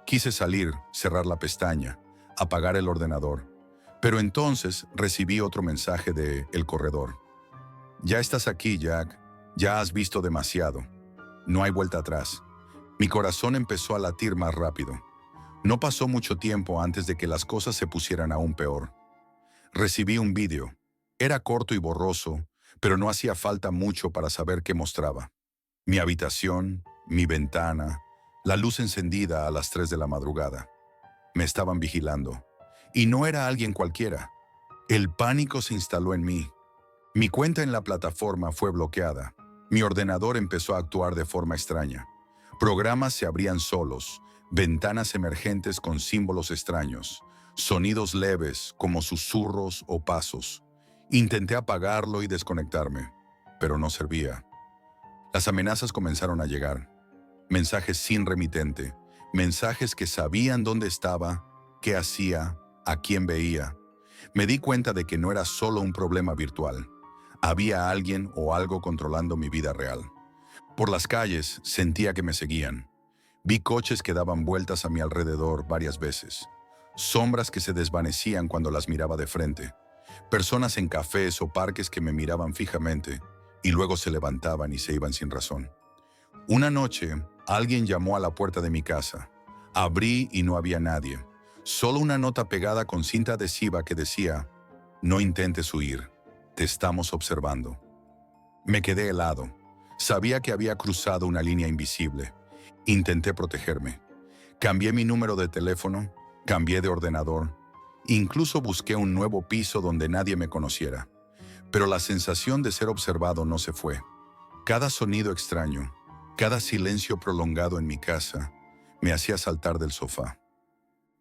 Quise salir, cerrar la pestaña, apagar el ordenador. Pero entonces recibí otro mensaje de El Corredor. «Ya estás aquí, Jack. Ya has visto demasiado. No hay vuelta atrás». Mi corazón empezó a latir más rápido. No pasó mucho tiempo antes de que las cosas se pusieran aún peor. Recibí un vídeo. Era corto y borroso, pero no hacía falta mucho para saber qué mostraba. Mi habitación, mi ventana, la luz encendida a las 3 de la madrugada. Me estaban vigilando. Y no era alguien cualquiera. El pánico se instaló en mí. Mi cuenta en la plataforma fue bloqueada. Mi ordenador empezó a actuar de forma extraña. Programas se abrían solos, ventanas emergentes con símbolos extraños, sonidos leves como susurros o pasos. Intenté apagarlo y desconectarme, pero no servía. Las amenazas comenzaron a llegar. Mensajes sin remitente, mensajes que sabían dónde estaba, qué hacía, a quién veía. Me di cuenta de que no era solo un problema virtual. Había alguien o algo controlando mi vida real. Por las calles sentía que me seguían. Vi coches que daban vueltas a mi alrededor varias veces. Sombras que se desvanecían cuando las miraba de frente. Personas en cafés o parques que me miraban fijamente y luego se levantaban y se iban sin razón. Una noche, alguien llamó a la puerta de mi casa. Abrí y no había nadie. Solo una nota pegada con cinta adhesiva que decía: no intentes huir, te estamos observando. Me quedé helado. Sabía que había cruzado una línea invisible. Intenté protegerme. Cambié mi número de teléfono, cambié de ordenador, incluso busqué un nuevo piso donde nadie me conociera. Pero la sensación de ser observado no se fue. Cada sonido extraño, cada silencio prolongado en mi casa, me hacía saltar del sofá.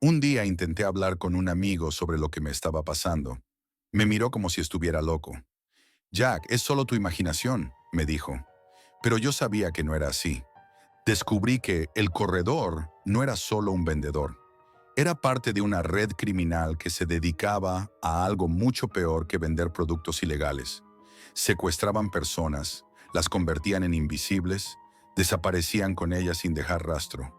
Un día intenté hablar con un amigo sobre lo que me estaba pasando. Me miró como si estuviera loco. «Jack, es solo tu imaginación», me dijo. Pero yo sabía que no era así. Descubrí que el corredor no era solo un vendedor. Era parte de una red criminal que se dedicaba a algo mucho peor que vender productos ilegales. Secuestraban personas, las convertían en invisibles, desaparecían con ellas sin dejar rastro.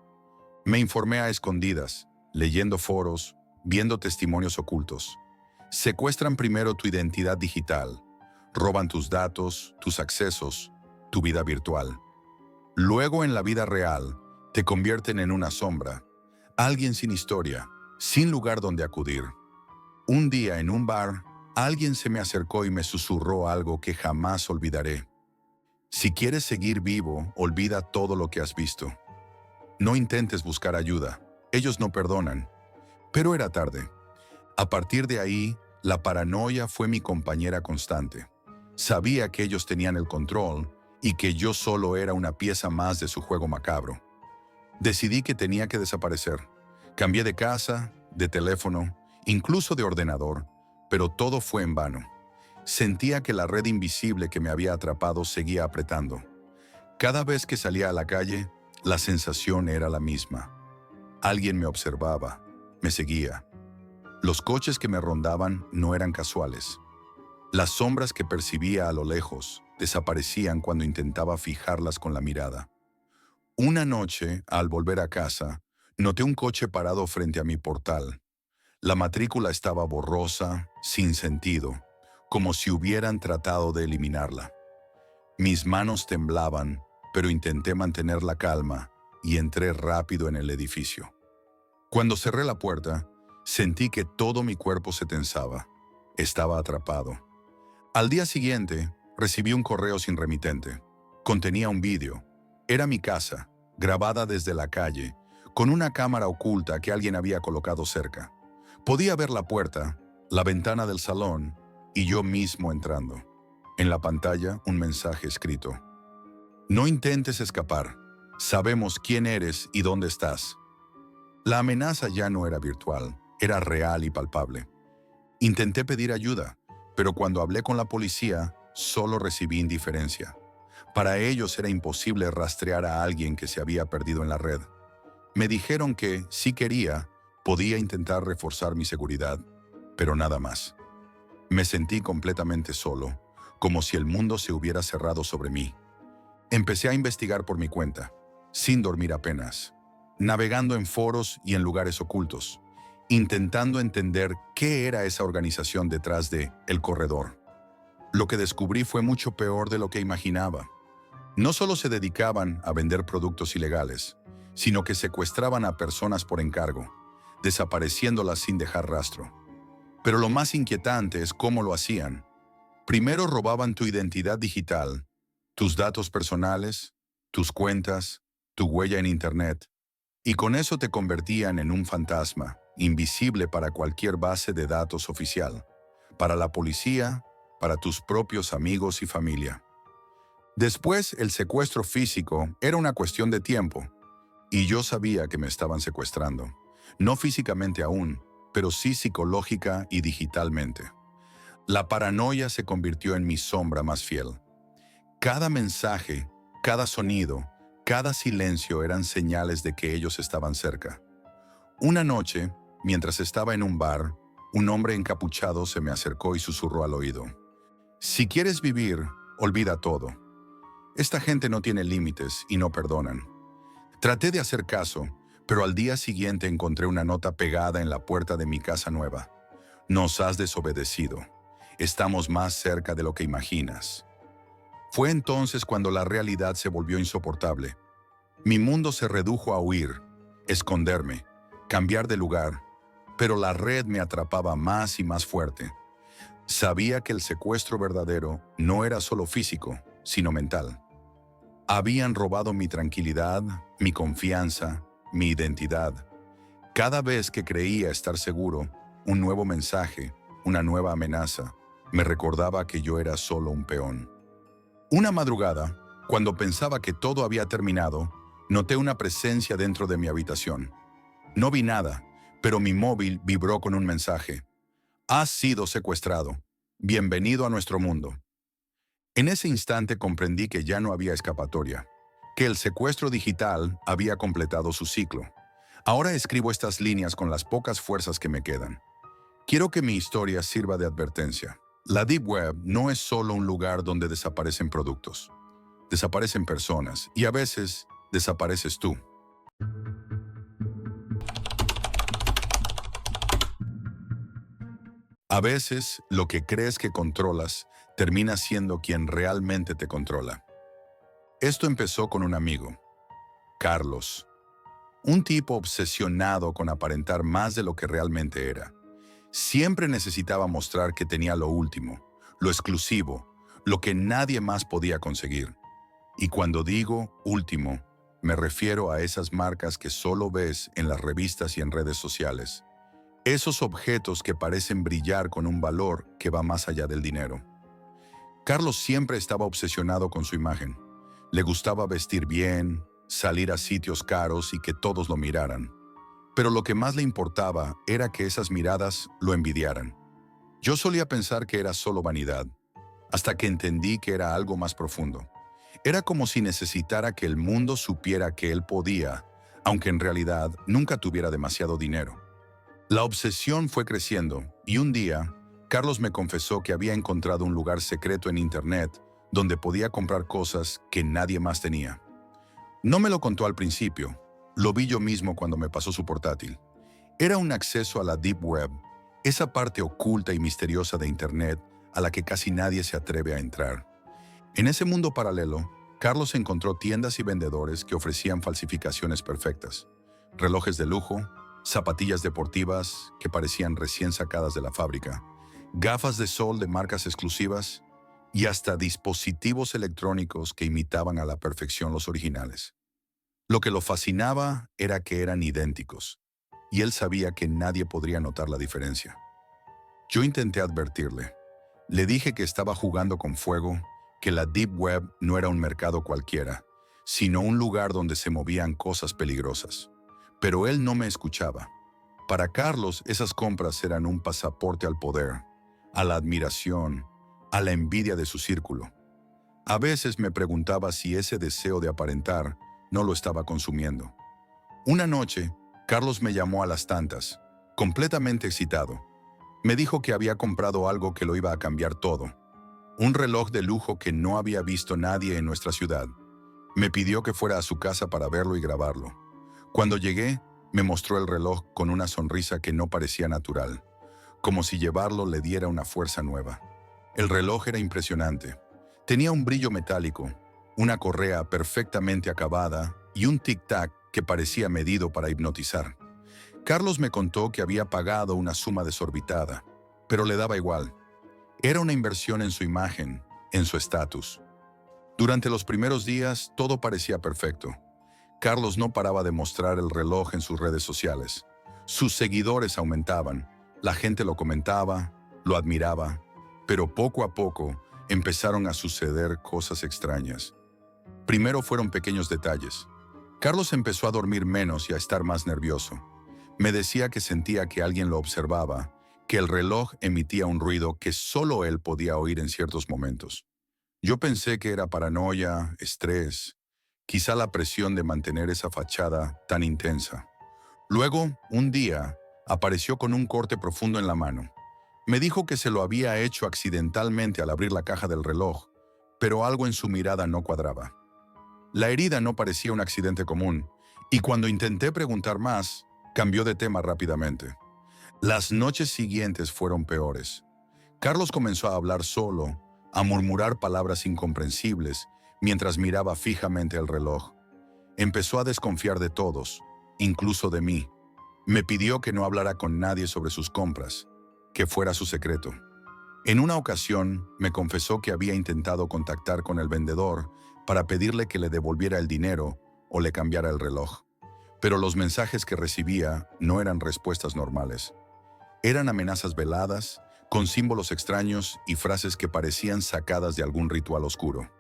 Me informé a escondidas, leyendo foros, viendo testimonios ocultos. Secuestran primero tu identidad digital, roban tus datos, tus accesos, tu vida virtual. Luego, en la vida real, te convierten en una sombra, alguien sin historia, sin lugar donde acudir. Un día en un bar, alguien se me acercó y me susurró algo que jamás olvidaré. Si quieres seguir vivo, olvida todo lo que has visto. No intentes buscar ayuda, ellos no perdonan. Pero era tarde. A partir de ahí, la paranoia fue mi compañera constante. Sabía que ellos tenían el control y que yo solo era una pieza más de su juego macabro. Decidí que tenía que desaparecer. Cambié de casa, de teléfono, incluso de ordenador, pero todo fue en vano. Sentía que la red invisible que me había atrapado seguía apretando. Cada vez que salía a la calle, la sensación era la misma. Alguien me observaba, me seguía. Los coches que me rondaban no eran casuales. Las sombras que percibía a lo lejos desaparecían cuando intentaba fijarlas con la mirada. Una noche, al volver a casa, noté un coche parado frente a mi portal. La matrícula estaba borrosa, sin sentido, como si hubieran tratado de eliminarla. Mis manos temblaban, pero intenté mantener la calma y entré rápido en el edificio. Cuando cerré la puerta, sentí que todo mi cuerpo se tensaba. Estaba atrapado. Al día siguiente, recibí un correo sin remitente. Contenía un vídeo. Era mi casa, grabada desde la calle, con una cámara oculta que alguien había colocado cerca. Podía ver la puerta, la ventana del salón y yo mismo entrando. En la pantalla, un mensaje escrito: «No intentes escapar. Sabemos quién eres y dónde estás». La amenaza ya no era virtual, era real y palpable. Intenté pedir ayuda, pero cuando hablé con la policía, solo recibí indiferencia. Para ellos era imposible rastrear a alguien que se había perdido en la red. Me dijeron que, si quería, podía intentar reforzar mi seguridad, pero nada más. Me sentí completamente solo, como si el mundo se hubiera cerrado sobre mí. Empecé a investigar por mi cuenta, sin dormir apenas, navegando en foros y en lugares ocultos, intentando entender qué era esa organización detrás de El Corredor. Lo que descubrí fue mucho peor de lo que imaginaba. No solo se dedicaban a vender productos ilegales, sino que secuestraban a personas por encargo, desapareciéndolas sin dejar rastro. Pero lo más inquietante es cómo lo hacían. Primero robaban tu identidad digital, tus datos personales, tus cuentas, tu huella en Internet, y con eso te convertían en un fantasma, invisible para cualquier base de datos oficial, para la policía, para tus propios amigos y familia. Después, el secuestro físico era una cuestión de tiempo, y yo sabía que me estaban secuestrando, no físicamente aún, pero sí psicológica y digitalmente. La paranoia se convirtió en mi sombra más fiel. Cada mensaje, cada sonido, cada silencio eran señales de que ellos estaban cerca. Una noche, mientras estaba en un bar, un hombre encapuchado se me acercó y susurró al oído: «Si quieres vivir, olvida todo. Esta gente no tiene límites y no perdonan». Traté de hacer caso, pero al día siguiente encontré una nota pegada en la puerta de mi casa nueva: «Nos has desobedecido. Estamos más cerca de lo que imaginas». Fue entonces cuando la realidad se volvió insoportable. Mi mundo se redujo a huir. esconderme, cambiar de lugar, pero la red me atrapaba más y más fuerte. Sabía que el secuestro verdadero no era solo físico, sino mental. Habían robado mi tranquilidad, mi confianza, mi identidad. Cada vez que creía estar seguro, un nuevo mensaje, una nueva amenaza, me recordaba que yo era solo un peón. Una madrugada, cuando pensaba que todo había terminado, noté una presencia dentro de mi habitación. No vi nada, pero mi móvil vibró con un mensaje. Has sido secuestrado. Bienvenido a nuestro mundo. En ese instante comprendí que ya no había escapatoria, que el secuestro digital había completado su ciclo. Ahora escribo estas líneas con las pocas fuerzas que me quedan. Quiero que mi historia sirva de advertencia. La Deep Web no es solo un lugar donde desaparecen productos. Desaparecen personas y a veces desapareces tú. A veces lo que crees que controlas termina siendo quien realmente te controla. Esto empezó con un amigo, Carlos, un tipo obsesionado con aparentar más de lo que realmente era. Siempre necesitaba mostrar que tenía lo último, lo exclusivo, lo que nadie más podía conseguir. Y cuando digo último, me refiero a esas marcas que solo ves en las revistas y en redes sociales. Esos objetos que parecen brillar con un valor que va más allá del dinero. Carlos siempre estaba obsesionado con su imagen. Le gustaba vestir bien, salir a sitios caros y que todos lo miraran. Pero lo que más le importaba era que esas miradas lo envidiaran. Yo solía pensar que era solo vanidad, hasta que entendí que era algo más profundo. Era como si necesitara que el mundo supiera que él podía, aunque en realidad nunca tuviera demasiado dinero. La obsesión fue creciendo y un día, Carlos me confesó que había encontrado un lugar secreto en Internet donde podía comprar cosas que nadie más tenía. No me lo contó al principio, lo vi yo mismo cuando me pasó su portátil. Era un acceso a la Deep Web, esa parte oculta y misteriosa de Internet a la que casi nadie se atreve a entrar. En ese mundo paralelo, Carlos encontró tiendas y vendedores que ofrecían falsificaciones perfectas, relojes de lujo, zapatillas deportivas que parecían recién sacadas de la fábrica, gafas de sol de marcas exclusivas y hasta dispositivos electrónicos que imitaban a la perfección los originales. Lo que lo fascinaba era que eran idénticos, y él sabía que nadie podría notar la diferencia. Yo intenté advertirle. Le dije que estaba jugando con fuego, que la Deep Web no era un mercado cualquiera, sino un lugar donde se movían cosas peligrosas. Pero él no me escuchaba. Para Carlos, esas compras eran un pasaporte al poder, a la admiración, a la envidia de su círculo. A veces me preguntaba si ese deseo de aparentar no lo estaba consumiendo. Una noche, Carlos me llamó a las tantas, completamente excitado. Me dijo que había comprado algo que lo iba a cambiar todo. Un reloj de lujo que no había visto nadie en nuestra ciudad. Me pidió que fuera a su casa para verlo y grabarlo. Cuando llegué, me mostró el reloj con una sonrisa que no parecía natural, como si llevarlo le diera una fuerza nueva. El reloj era impresionante. Tenía un brillo metálico, una correa perfectamente acabada y un tic-tac que parecía medido para hipnotizar. Carlos me contó que había pagado una suma desorbitada, pero le daba igual. Era una inversión en su imagen, en su estatus. Durante los primeros días, todo parecía perfecto. Carlos no paraba de mostrar el reloj en sus redes sociales. Sus seguidores aumentaban, la gente lo comentaba, lo admiraba, pero poco a poco empezaron a suceder cosas extrañas. Primero fueron pequeños detalles. Carlos empezó a dormir menos y a estar más nervioso. Me decía que sentía que alguien lo observaba, que el reloj emitía un ruido que solo él podía oír en ciertos momentos. Yo pensé que era paranoia, estrés, quizá la presión de mantener esa fachada tan intensa. Luego, un día, apareció con un corte profundo en la mano. Me dijo que se lo había hecho accidentalmente al abrir la caja del reloj, pero algo en su mirada no cuadraba. La herida no parecía un accidente común, y cuando intenté preguntar más, cambió de tema rápidamente. Las noches siguientes fueron peores. Carlos comenzó a hablar solo, a murmurar palabras incomprensibles, mientras miraba fijamente el reloj. Empezó a desconfiar de todos. incluso de mí. Me pidió que no hablara con nadie sobre sus compras, que fuera su secreto. En una ocasión, me confesó que había intentado contactar con el vendedor para pedirle que le devolviera el dinero o le cambiara el reloj. Pero los mensajes que recibía no eran respuestas normales. Eran amenazas veladas, con símbolos extraños y frases que parecían sacadas de algún ritual oscuro.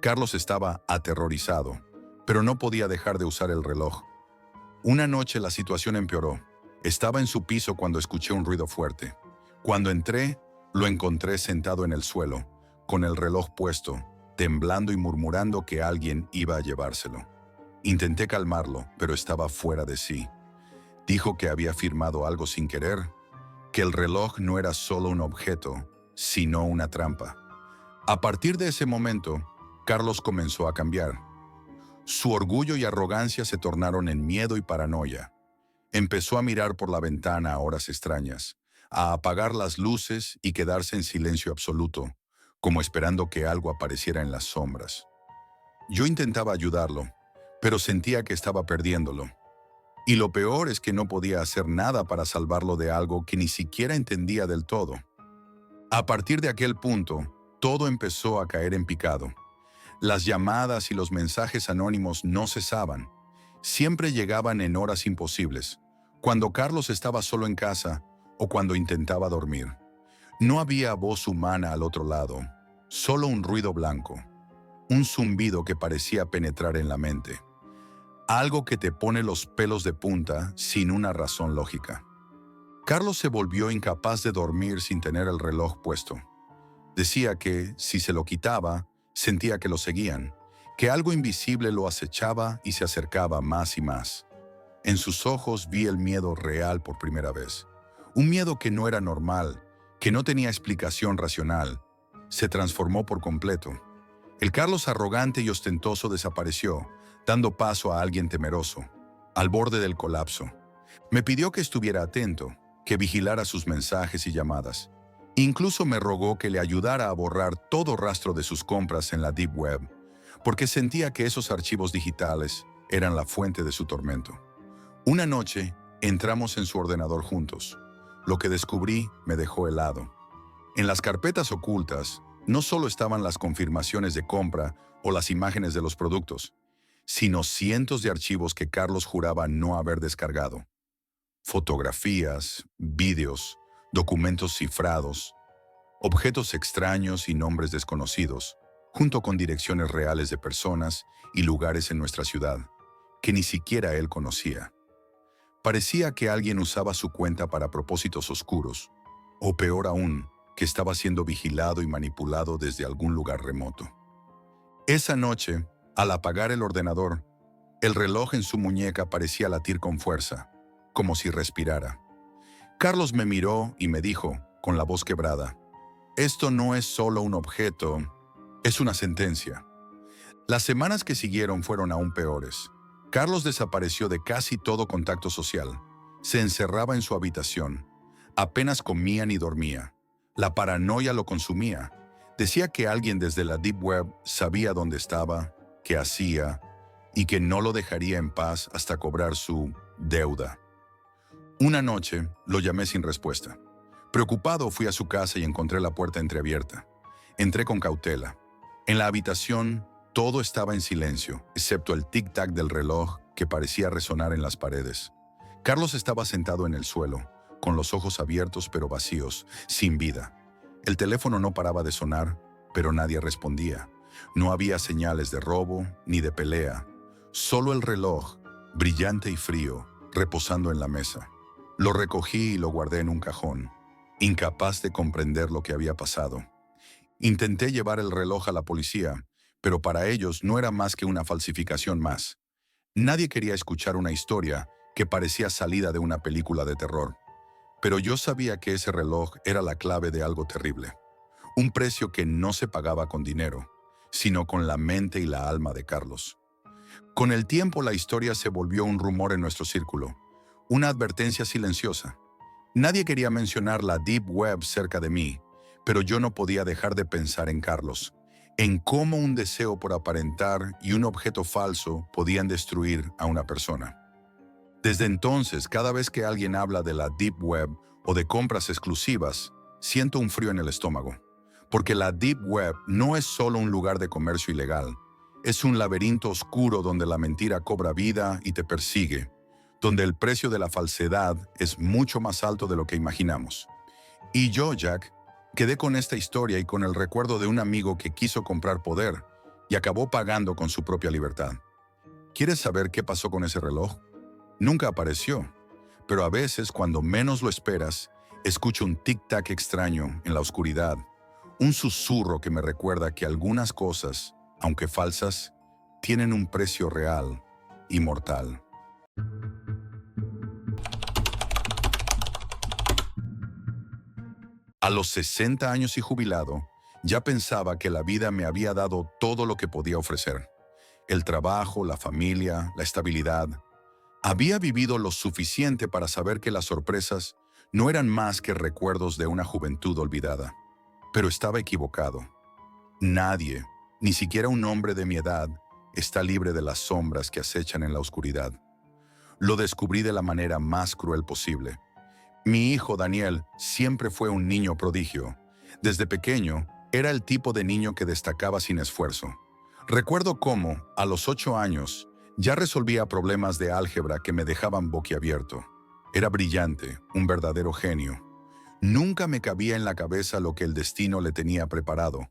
Carlos estaba aterrorizado, pero no podía dejar de usar el reloj. Una noche la situación empeoró. Estaba en su piso cuando escuché un ruido fuerte. Cuando entré, lo encontré sentado en el suelo, con el reloj puesto, temblando y murmurando que alguien iba a llevárselo. Intenté calmarlo, pero estaba fuera de sí. Dijo que había firmado algo sin querer, que el reloj no era solo un objeto, sino una trampa. A partir de ese momento, Carlos comenzó a cambiar. Su orgullo y arrogancia se tornaron en miedo y paranoia. Empezó a mirar por la ventana a horas extrañas, a apagar las luces y quedarse en silencio absoluto, como esperando que algo apareciera en las sombras. Yo intentaba ayudarlo, pero sentía que estaba perdiéndolo. Y lo peor es que no podía hacer nada para salvarlo de algo que ni siquiera entendía del todo. A partir de aquel punto, todo empezó a caer en picado. Las llamadas y los mensajes anónimos no cesaban. Siempre llegaban en horas imposibles, cuando Carlos estaba solo en casa o cuando intentaba dormir. No había voz humana al otro lado, solo un ruido blanco, un zumbido que parecía penetrar en la mente. Algo que te pone los pelos de punta sin una razón lógica. Carlos se volvió incapaz de dormir sin tener el reloj puesto. Decía que, si se lo quitaba, sentía que lo seguían, que algo invisible lo acechaba y se acercaba más y más. En sus ojos vi el miedo real por primera vez. Un miedo que no era normal, que no tenía explicación racional. Se transformó por completo. El Carlos arrogante y ostentoso desapareció, dando paso a alguien temeroso, al borde del colapso. Me pidió que estuviera atento, que vigilara sus mensajes y llamadas. Incluso me rogó que le ayudara a borrar todo rastro de sus compras en la Deep Web, porque sentía que esos archivos digitales eran la fuente de su tormento. Una noche, entramos en su ordenador juntos. Lo que descubrí me dejó helado. En las carpetas ocultas, no solo estaban las confirmaciones de compra o las imágenes de los productos, sino cientos de archivos que Carlos juraba no haber descargado. Fotografías, vídeos, documentos cifrados, objetos extraños y nombres desconocidos, junto con direcciones reales de personas y lugares en nuestra ciudad, que ni siquiera él conocía. Parecía que alguien usaba su cuenta para propósitos oscuros, o peor aún, que estaba siendo vigilado y manipulado desde algún lugar remoto. Esa noche, al apagar el ordenador, el reloj en su muñeca parecía latir con fuerza, como si respirara. Carlos me miró y me dijo, con la voz quebrada, «Esto no es solo un objeto, es una sentencia». Las semanas que siguieron fueron aún peores. Carlos desapareció de casi todo contacto social. Se encerraba en su habitación. Apenas comía ni dormía. La paranoia lo consumía. Decía que alguien desde la Deep Web sabía dónde estaba, qué hacía, y que no lo dejaría en paz hasta cobrar su deuda. Una noche lo llamé sin respuesta. Preocupado fui a su casa y encontré la puerta entreabierta. Entré con cautela. En la habitación todo estaba en silencio, excepto el tic-tac del reloj que parecía resonar en las paredes. Carlos estaba sentado en el suelo, con los ojos abiertos pero vacíos, sin vida. El teléfono no paraba de sonar, pero nadie respondía. No había señales de robo ni de pelea. Solo el reloj, brillante y frío, reposando en la mesa. Lo recogí y lo guardé en un cajón, incapaz de comprender lo que había pasado. Intenté llevar el reloj a la policía, pero para ellos no era más que una falsificación más. Nadie quería escuchar una historia que parecía salida de una película de terror. Pero yo sabía que ese reloj era la clave de algo terrible. Un precio que no se pagaba con dinero, sino con la mente y la alma de Carlos. Con el tiempo la historia se volvió un rumor en nuestro círculo, una advertencia silenciosa. Nadie quería mencionar la Deep Web cerca de mí, pero yo no podía dejar de pensar en Carlos, en cómo un deseo por aparentar y un objeto falso podían destruir a una persona. Desde entonces, cada vez que alguien habla de la Deep Web o de compras exclusivas, siento un frío en el estómago. Porque la Deep Web no es solo un lugar de comercio ilegal. Es un laberinto oscuro donde la mentira cobra vida y te persigue, donde el precio de la falsedad es mucho más alto de lo que imaginamos. Y yo, Jack, quedé con esta historia y con el recuerdo de un amigo que quiso comprar poder y acabó pagando con su propia libertad. ¿Quieres saber qué pasó con ese reloj? Nunca apareció, pero a veces, cuando menos lo esperas, escucho un tic-tac extraño en la oscuridad, un susurro que me recuerda que algunas cosas, aunque falsas, tienen un precio real y mortal. A los 60 años y jubilado, ya pensaba que la vida me había dado todo lo que podía ofrecer. El trabajo, la familia, la estabilidad. Había vivido lo suficiente para saber que las sorpresas no eran más que recuerdos de una juventud olvidada. Pero estaba equivocado. Nadie, ni siquiera un hombre de mi edad, está libre de las sombras que acechan en la oscuridad. Lo descubrí de la manera más cruel posible. Mi hijo Daniel siempre fue un niño prodigio. Desde pequeño, era el tipo de niño que destacaba sin esfuerzo. Recuerdo cómo, a los 8 años, ya resolvía problemas de álgebra que me dejaban boquiabierto. Era brillante, un verdadero genio. Nunca me cabía en la cabeza lo que el destino le tenía preparado.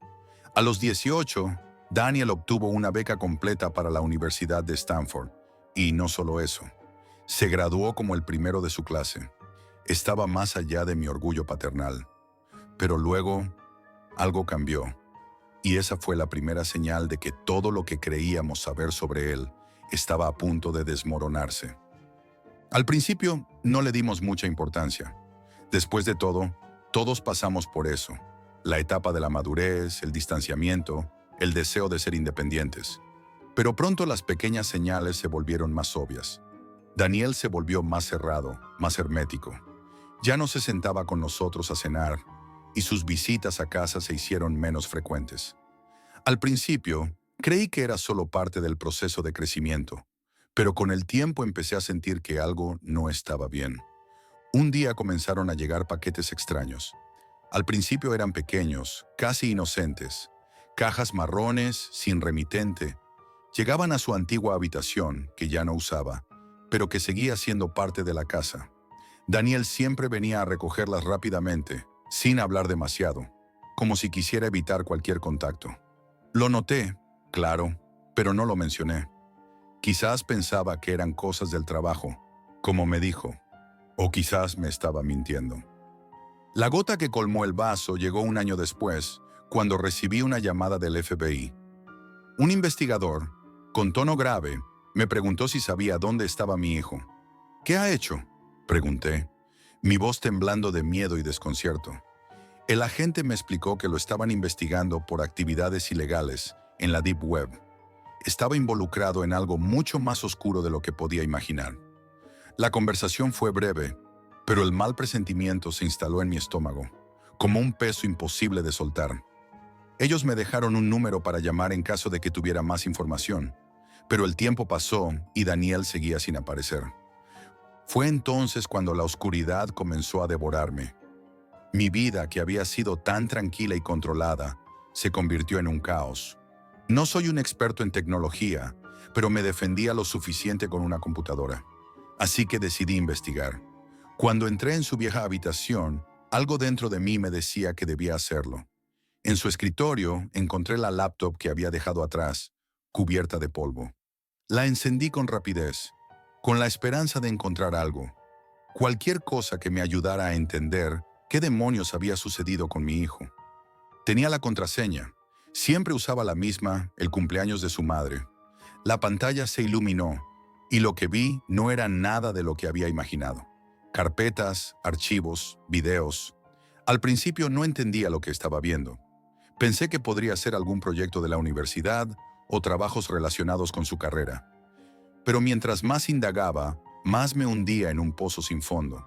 A los 18, Daniel obtuvo una beca completa para la Universidad de Stanford. Y no solo eso, se graduó como el primero de su clase. Estaba más allá de mi orgullo paternal. Pero luego, algo cambió. Y esa fue la primera señal de que todo lo que creíamos saber sobre él estaba a punto de desmoronarse. Al principio, no le dimos mucha importancia. Después de todo, todos pasamos por eso. La etapa de la madurez, el distanciamiento, el deseo de ser independientes. Pero pronto las pequeñas señales se volvieron más obvias. Daniel se volvió más cerrado, más hermético. Ya no se sentaba con nosotros a cenar y sus visitas a casa se hicieron menos frecuentes. Al principio, creí que era solo parte del proceso de crecimiento, pero con el tiempo empecé a sentir que algo no estaba bien. Un día comenzaron a llegar paquetes extraños. Al principio eran pequeños, casi inocentes, cajas marrones, sin remitente. Llegaban a su antigua habitación, que ya no usaba, pero que seguía siendo parte de la casa. Daniel siempre venía a recogerlas rápidamente, sin hablar demasiado, como si quisiera evitar cualquier contacto. Lo noté, claro, pero no lo mencioné. Quizás pensaba que eran cosas del trabajo, como me dijo, o quizás me estaba mintiendo. La gota que colmó el vaso llegó un año después, cuando recibí una llamada del FBI. Un investigador, con tono grave, me preguntó si sabía dónde estaba mi hijo. ¿Qué ha hecho?, pregunté, mi voz temblando de miedo y desconcierto. El agente me explicó que lo estaban investigando por actividades ilegales en la Deep Web. Estaba involucrado en algo mucho más oscuro de lo que podía imaginar. La conversación fue breve, pero el mal presentimiento se instaló en mi estómago, como un peso imposible de soltar. Ellos me dejaron un número para llamar en caso de que tuviera más información, pero el tiempo pasó y Daniel seguía sin aparecer. Fue entonces cuando la oscuridad comenzó a devorarme. Mi vida, que había sido tan tranquila y controlada, se convirtió en un caos. No soy un experto en tecnología, pero me defendía lo suficiente con una computadora. Así que decidí investigar. Cuando entré en su vieja habitación, algo dentro de mí me decía que debía hacerlo. En su escritorio encontré la laptop que había dejado atrás, cubierta de polvo. La encendí con rapidez, con la esperanza de encontrar algo. Cualquier cosa que me ayudara a entender qué demonios había sucedido con mi hijo. Tenía la contraseña. Siempre usaba la misma, el cumpleaños de su madre. La pantalla se iluminó, y lo que vi no era nada de lo que había imaginado. Carpetas, archivos, videos. Al principio no entendía lo que estaba viendo. Pensé que podría ser algún proyecto de la universidad o trabajos relacionados con su carrera. Pero mientras más indagaba, más me hundía en un pozo sin fondo.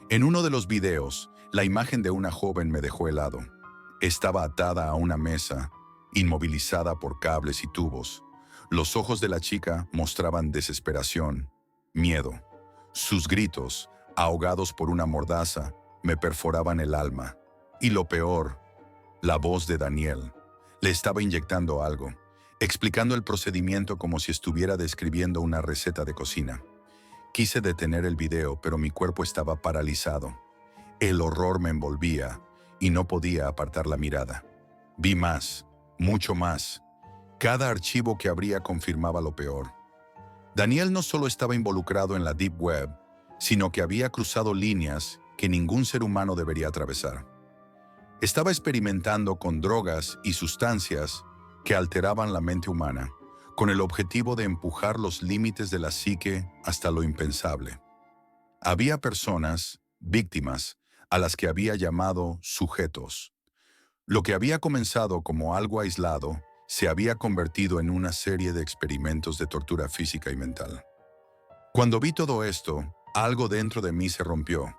En uno de los videos, la imagen de una joven me dejó helado. Estaba atada a una mesa, inmovilizada por cables y tubos. Los ojos de la chica mostraban desesperación, miedo. Sus gritos, ahogados por una mordaza, me perforaban el alma. Y lo peor, la voz de Daniel. Le estaba inyectando algo, explicando el procedimiento como si estuviera describiendo una receta de cocina. Quise detener el video, pero mi cuerpo estaba paralizado. El horror me envolvía y no podía apartar la mirada. Vi más, mucho más. Cada archivo que abría confirmaba lo peor. Daniel no solo estaba involucrado en la Deep Web, sino que había cruzado líneas que ningún ser humano debería atravesar. Estaba experimentando con drogas y sustancias que alteraban la mente humana, con el objetivo de empujar los límites de la psique hasta lo impensable. Había personas, víctimas, a las que había llamado sujetos. Lo que había comenzado como algo aislado se había convertido en una serie de experimentos de tortura física y mental. Cuando vi todo esto, algo dentro de mí se rompió.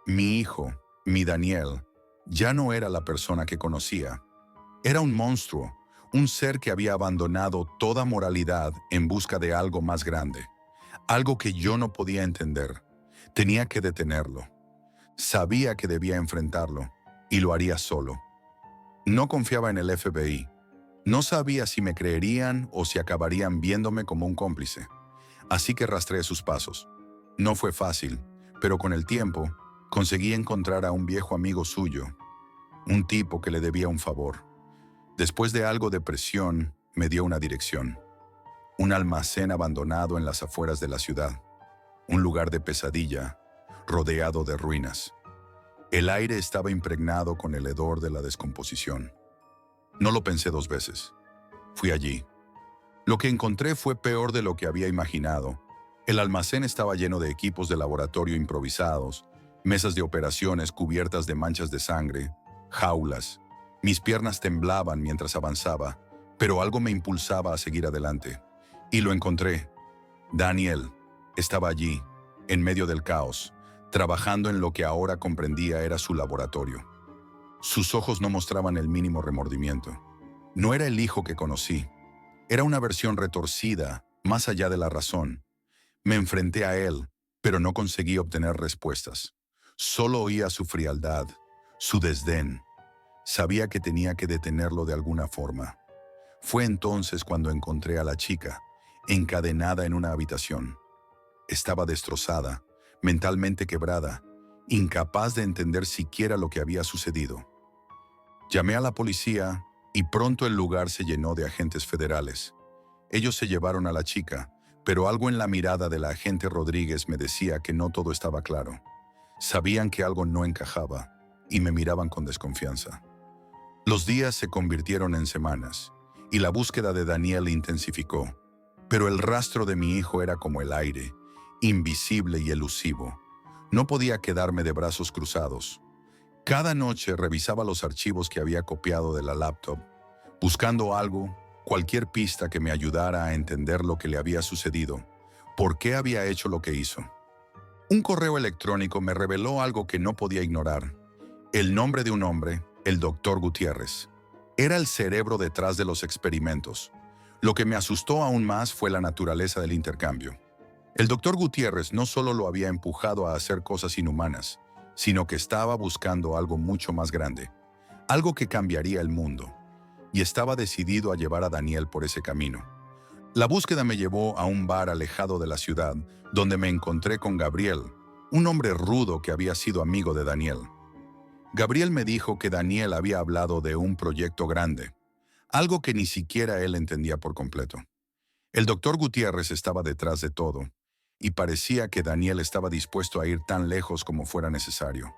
Mi hijo, mi Daniel, ya no era la persona que conocía. Era un monstruo, un ser que había abandonado toda moralidad en busca de algo más grande, algo que yo no podía entender. Tenía que detenerlo. Sabía que debía enfrentarlo, y lo haría solo. No confiaba en el FBI. No sabía si me creerían o si acabarían viéndome como un cómplice. Así que rastreé sus pasos. No fue fácil, pero con el tiempo conseguí encontrar a un viejo amigo suyo, un tipo que le debía un favor. Después de algo de presión, me dio una dirección. Un almacén abandonado en las afueras de la ciudad. Un lugar de pesadilla, rodeado de ruinas. El aire estaba impregnado con el hedor de la descomposición. No lo pensé dos veces. Fui allí. Lo que encontré fue peor de lo que había imaginado. El almacén estaba lleno de equipos de laboratorio improvisados, mesas de operaciones cubiertas de manchas de sangre, jaulas. Mis piernas temblaban mientras avanzaba, pero algo me impulsaba a seguir adelante. Y lo encontré. Daniel estaba allí, en medio del caos, trabajando en lo que ahora comprendía era su laboratorio. Sus ojos no mostraban el mínimo remordimiento. No era el hijo que conocí. Era una versión retorcida, más allá de la razón. Me enfrenté a él, pero no conseguí obtener respuestas. Solo oía su frialdad, su desdén. Sabía que tenía que detenerlo de alguna forma. Fue entonces cuando encontré a la chica, encadenada en una habitación. Estaba destrozada, mentalmente quebrada, incapaz de entender siquiera lo que había sucedido. Llamé a la policía y pronto el lugar se llenó de agentes federales. Ellos se llevaron a la chica, pero algo en la mirada de la agente Rodríguez me decía que no todo estaba claro. Sabían que algo no encajaba y me miraban con desconfianza. Los días se convirtieron en semanas y la búsqueda de Daniel intensificó, pero el rastro de mi hijo era como el aire, invisible y elusivo. No podía quedarme de brazos cruzados. Cada noche revisaba los archivos que había copiado de la laptop, buscando algo, cualquier pista que me ayudara a entender lo que le había sucedido, por qué había hecho lo que hizo. Un correo electrónico me reveló algo que no podía ignorar. El nombre de un hombre, el Dr. Gutiérrez. Era el cerebro detrás de los experimentos. Lo que me asustó aún más fue la naturaleza del intercambio. El Dr. Gutiérrez no solo lo había empujado a hacer cosas inhumanas, sino que estaba buscando algo mucho más grande, algo que cambiaría el mundo, y estaba decidido a llevar a Daniel por ese camino. La búsqueda me llevó a un bar alejado de la ciudad, donde me encontré con Gabriel, un hombre rudo que había sido amigo de Daniel. Gabriel me dijo que Daniel había hablado de un proyecto grande, algo que ni siquiera él entendía por completo. El doctor Gutiérrez estaba detrás de todo, y parecía que Daniel estaba dispuesto a ir tan lejos como fuera necesario.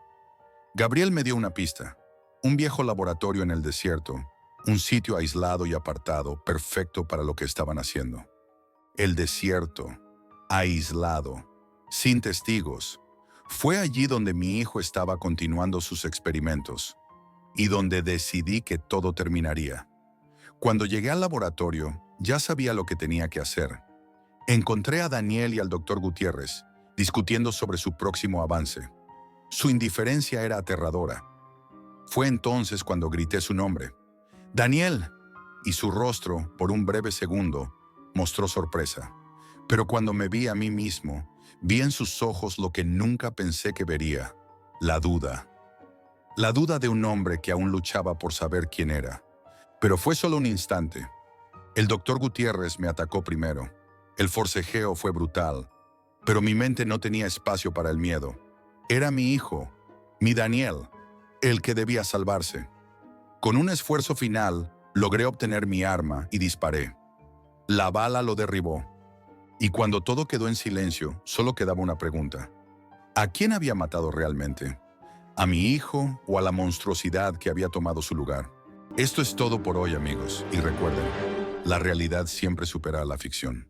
Gabriel me dio una pista, un viejo laboratorio en el desierto, un sitio aislado y apartado, perfecto para lo que estaban haciendo. El desierto, aislado, sin testigos. Fue allí donde mi hijo estaba continuando sus experimentos, y donde decidí que todo terminaría. Cuando llegué al laboratorio, ya sabía lo que tenía que hacer. Encontré a Daniel y al doctor Gutiérrez discutiendo sobre su próximo avance. Su indiferencia era aterradora. Fue entonces cuando grité su nombre. ¡Daniel! Y su rostro, por un breve segundo, mostró sorpresa. Pero cuando me vi a mí mismo, Vi en sus ojos lo que nunca pensé que vería, la duda. La duda de un hombre que aún luchaba por saber quién era. Pero fue solo un instante. El doctor Gutiérrez me atacó primero. El forcejeo fue brutal, pero mi mente no tenía espacio para el miedo. Era mi hijo, mi Daniel, el que debía salvarse. Con un esfuerzo final, logré obtener mi arma y disparé. La bala lo derribó. Y cuando todo quedó en silencio, solo quedaba una pregunta. ¿A quién había matado realmente? ¿A mi hijo o a la monstruosidad que había tomado su lugar? Esto es todo por hoy, amigos, y recuerden, la realidad siempre supera a la ficción.